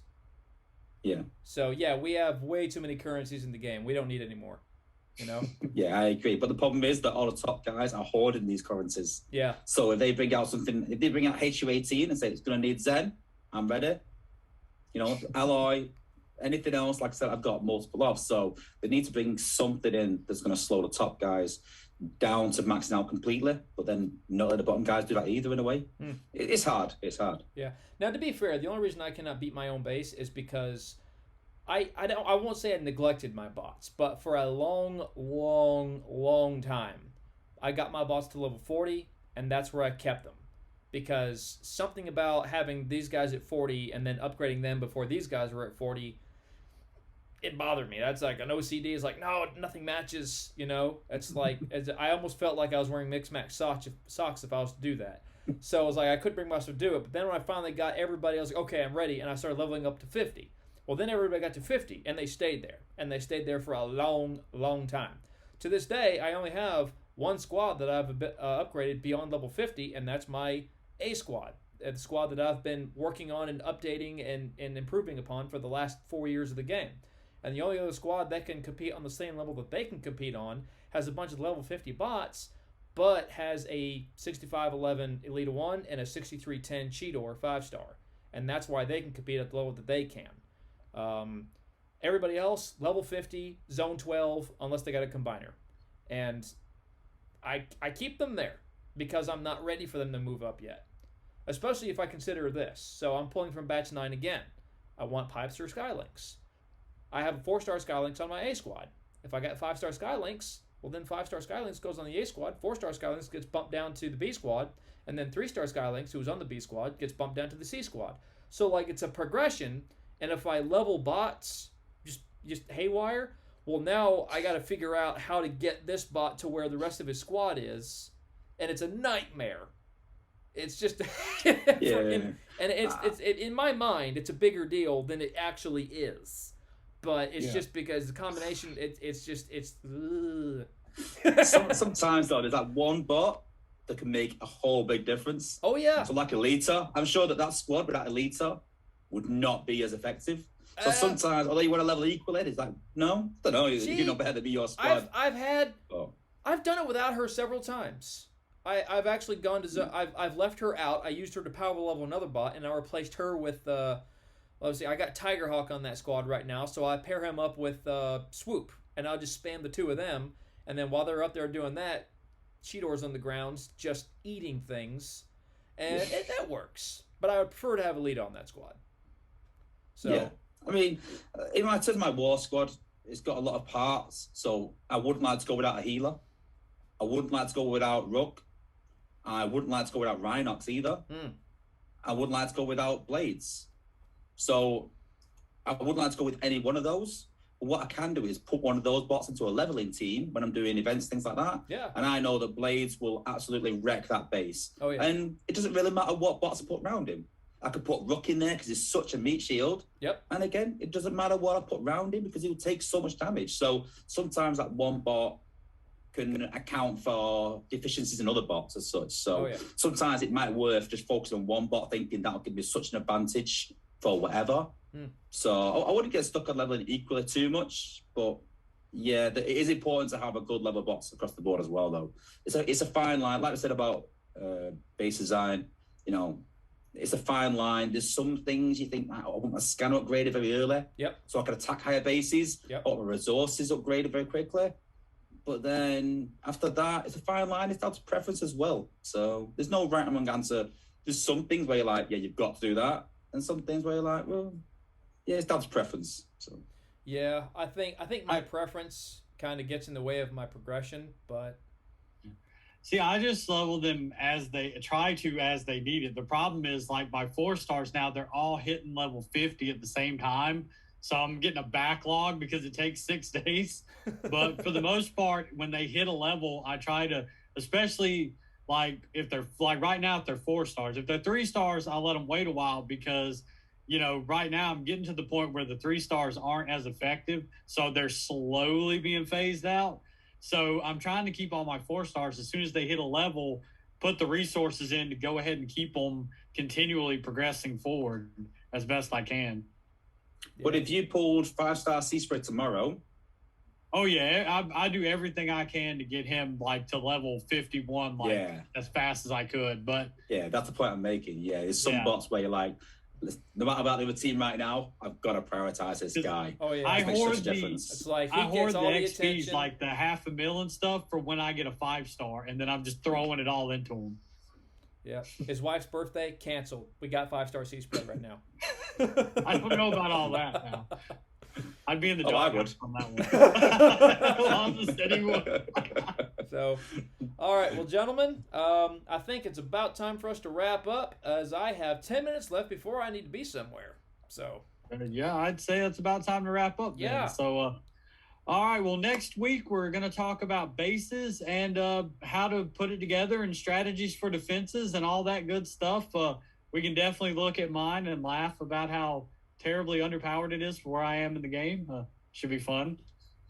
Yeah. So, yeah, we have way too many currencies in the game. We don't need any more, Yeah, I agree. But the problem is that all the top guys are hoarding these currencies. Yeah. So if they bring out HU18 and say it's going to need Zen, I'm ready. Alloy, anything else, like I said, I've got multiple of. So they need to bring something in that's going to slow the top guys down to maxing out completely, but then not let the bottom guys do that either in a way. It's hard. Yeah. Now, to be fair, the only reason I cannot beat my own base is because I won't say I neglected my bots, but for a long time, I got my bots to level 40, and that's where I kept them. Because something about having these guys at 40 and then upgrading them before these guys were at 40, it bothered me. That's like an OCD. It's like, no, nothing matches, It's like, I almost felt like I was wearing mixed match socks if I was to do that. So I was like, I couldn't bring myself to do it. But then when I finally got everybody, I was like, okay, I'm ready. And I started leveling up to 50. Well, then everybody got to 50, and they stayed there. And they stayed there for a long time. To this day, I only have one squad that I've upgraded beyond level 50, and that's my A squad. The squad that I've been working on and updating and improving upon for the last 4 years of the game. And the only other squad that can compete on the same level that they can compete on has a bunch of level 50 bots, but has a 6511 Elite 1 and a 6310 Cheetor 5-star. And that's why they can compete at the level that they can. Everybody else, level 50, zone 12, unless they got a combiner. And I keep them there because I'm not ready for them to move up yet. Especially if I consider this. So I'm pulling from batch 9 again. I want Pipes or Skylinks. I have 4-star Skylinks on my A squad. If I got 5-star Skylinks, well then 5-star Skylinks goes on the A squad, 4-star Skylinks gets bumped down to the B squad, and then 3-star Skylinks, who's on the B squad, gets bumped down to the C squad. So like it's a progression, and if I level bots just haywire, well now I gotta figure out how to get this bot to where the rest of his squad is, and it's a nightmare. It's just and it's in my mind it's a bigger deal than it actually is. But it's just because the combination, it's ugh. Sometimes though, there's that one bot that can make a whole big difference. Oh yeah. So like Alita, I'm sure that squad without Alita would not be as effective. So sometimes, although you want to level equal it, it's like, no, I don't know, you're not better than me, your squad. I've done it without her several times. I've actually gone to I've left her out. I used her to power level another bot, and I replaced her with let's see, I got Tigerhawk on that squad right now, so I pair him up with Swoop, and I'll just spam the two of them, and then while they're up there doing that, Cheetor's on the grounds just eating things, and that works. But I would prefer to have a lead on that squad. So yeah, I mean, in my terms, my war squad, it's got a lot of parts, so I wouldn't like to go without a healer. I wouldn't like to go without Rook. I wouldn't like to go without Rhinox either. I wouldn't like to go without Blades. So I wouldn't like to go with any one of those. But what I can do is put one of those bots into a leveling team when I'm doing events, things like that. Yeah. And I know that Blades will absolutely wreck that base. Oh, yeah. And it doesn't really matter what bots I put around him. I could put Rook in there because he's such a meat shield. Yep. And again, it doesn't matter what I put around him because he'll take so much damage. So sometimes that one bot can account for deficiencies in other bots as such. So sometimes it might worth just focusing on one bot, thinking that'll give me such an advantage for whatever. So I wouldn't get stuck on leveling equally too much, but yeah, it is important to have a good level bots across the board as well, though. It's a fine line, like I said about base design. You know, it's a fine line. There's some things you think, I want my scan upgraded very early, so I can attack higher bases, or my resources upgraded very quickly. But then after that, it's a fine line. It's down to preference as well. So there's no right and wrong answer. There's some things where you're like, yeah, you've got to do that, and some things where you're like, well, yeah, it's down to preference. So yeah, I think my preference kind of gets in the way of my progression, but see, I just level them as they need it. The problem is, like, my 4-stars now, they're all hitting level 50 at the same time. So I'm getting a backlog because it takes 6 days. But for the most part, when they hit a level, I try to, especially like if they're like right now, if they're 4-stars, if they're 3-stars, I'll let them wait a while because, you know, right now I'm getting to the point where the 3-stars aren't as effective. So they're slowly being phased out. So I'm trying to keep all my 4-stars as soon as they hit a level, put the resources in to go ahead and keep them continually progressing forward as best I can. But if you pulled 5-star Sea Spray tomorrow, oh yeah, I do everything I can to get him like to level 51, as fast as I could. But yeah, that's the point I'm making. Yeah, there's some bots where you're like, no matter about the other team right now, I've got to prioritize this guy. Oh yeah, I hoard the it's like I hoard the XPs, attention. like the $500,000 and stuff, for when I get a 5-star, and then I'm just throwing it all into him. Yeah, his wife's birthday canceled. We got 5-star Sea Spray right now. I don't know about all that now. I'd be in the doghouse on that one. So, all right, well, gentlemen, I think it's about time for us to wrap up, as I have 10 minutes left before I need to be somewhere. So, yeah, I'd say it's about time to wrap up. Yeah. Then. So, all right. Well, next week we're going to talk about bases and how to put it together and strategies for defenses and all that good stuff. We can definitely look at mine and laugh about how terribly underpowered it is for where I am in the game. Should be fun.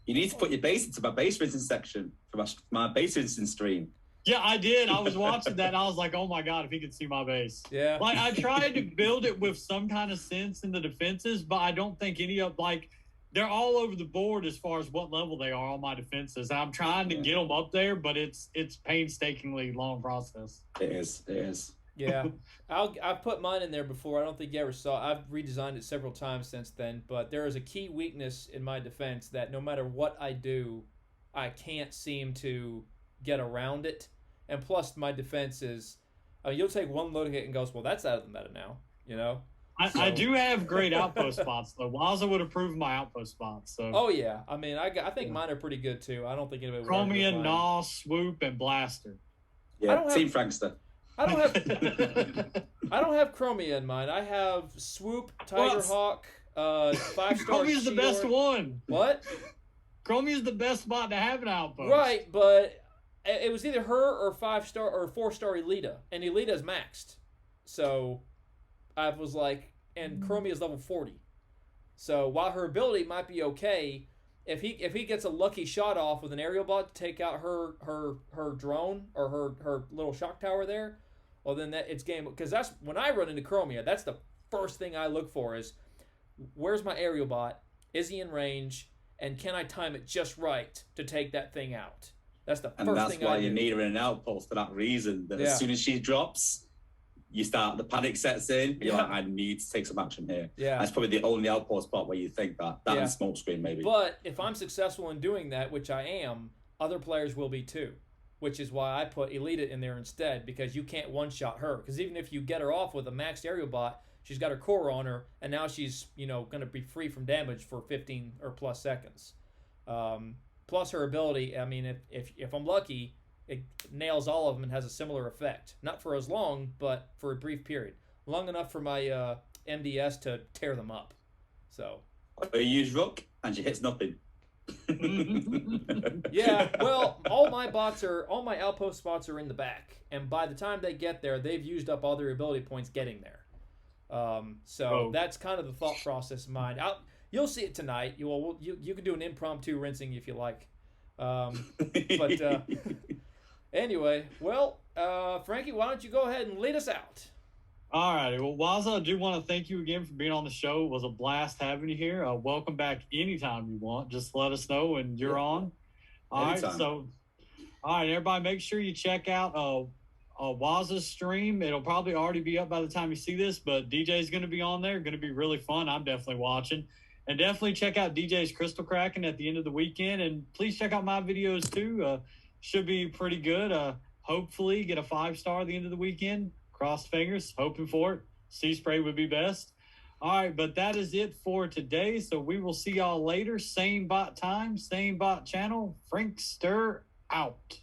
You need to put your base into my base rinsing section for my base rinsing stream. Yeah, I did. I was watching that and I was like, oh my God, if he could see my base. Yeah. Like, I tried to build it with some kind of sense in the defenses, but I don't think any of, like, they're all over the board as far as what level they are on my defenses. I'm trying to get them up there, but it's painstakingly long process. It is. Yeah, I've put mine in there before. I don't think you ever saw. I've redesigned it several times since then, but there is a key weakness in my defense that no matter what I do, I can't seem to get around it. And plus, my defense is, you'll take one loading hit and goes, well, that's out of the meta now, you know? I do have great outpost spots, though. Wozza would approve my outpost spots. So. Oh, yeah. I mean, I think mine are pretty good, too. I don't think anybody would Chromium, Gnaw, Swoop, and Blaster. Yeah, Team Frankster. I don't have Chromia in mine. I have Swoop, Tigerhawk, 5-star Chromia's the best one. What? Chromia's the best spot to have an outpost. Right, but it was either her or 5-star or 4-star Elita, and Elita's maxed. So I was like, and Chromia's level 40. So while her ability might be okay, if he gets a lucky shot off with an aerial bot to take out her drone or her little shock tower there, well then it's game. Because that's when I run into Chromia. That's the first thing I look for is where's my aerial bot? Is he in range? And can I time it just right to take that thing out? That's the first thing I do. And that's why you need her in an outpost for that reason. That as soon as she drops, the panic sets in. You're like, I need to take some action here. Yeah. That's probably the only outpost spot where you think that. That and smoke screen, maybe. But if I'm successful in doing that, which I am, other players will be too. Which is why I put Elita in there instead, because you can't one-shot her. Because even if you get her off with a maxed aerial bot, she's got her core on her, and now she's, going to be free from damage for 15 or plus seconds. Plus her ability, I mean, if I'm lucky, it nails all of them and has a similar effect. Not for as long, but for a brief period. Long enough for my MDS to tear them up. So. You use Rook, and she hits nothing. Yeah, well, all my outpost spots are in the back. And by the time they get there, they've used up all their ability points getting there. That's kind of the thought process of mine. You'll see it tonight. You can do an impromptu rinsing if you like. Anyway, well, Frankie, why don't you go ahead and lead us out? All right. Well, Wozza, I do want to thank you again for being on the show. It was a blast having you here. Welcome back anytime you want. Just let us know when you're on. All right. So, all right, everybody, make sure you check out Wozza's stream. It'll probably already be up by the time you see this, but DJ's going to be on there. Going to be really fun. I'm definitely watching. And definitely check out DJ's Crystal Cracking at the end of the weekend. And please check out my videos too. Should be pretty good. Hopefully get a 5-star at the end of the weekend. Cross fingers, hoping for it. Sea spray would be best. All right, but that is it for today. So we will see y'all later. Same bot time, same bot channel. Frankster out.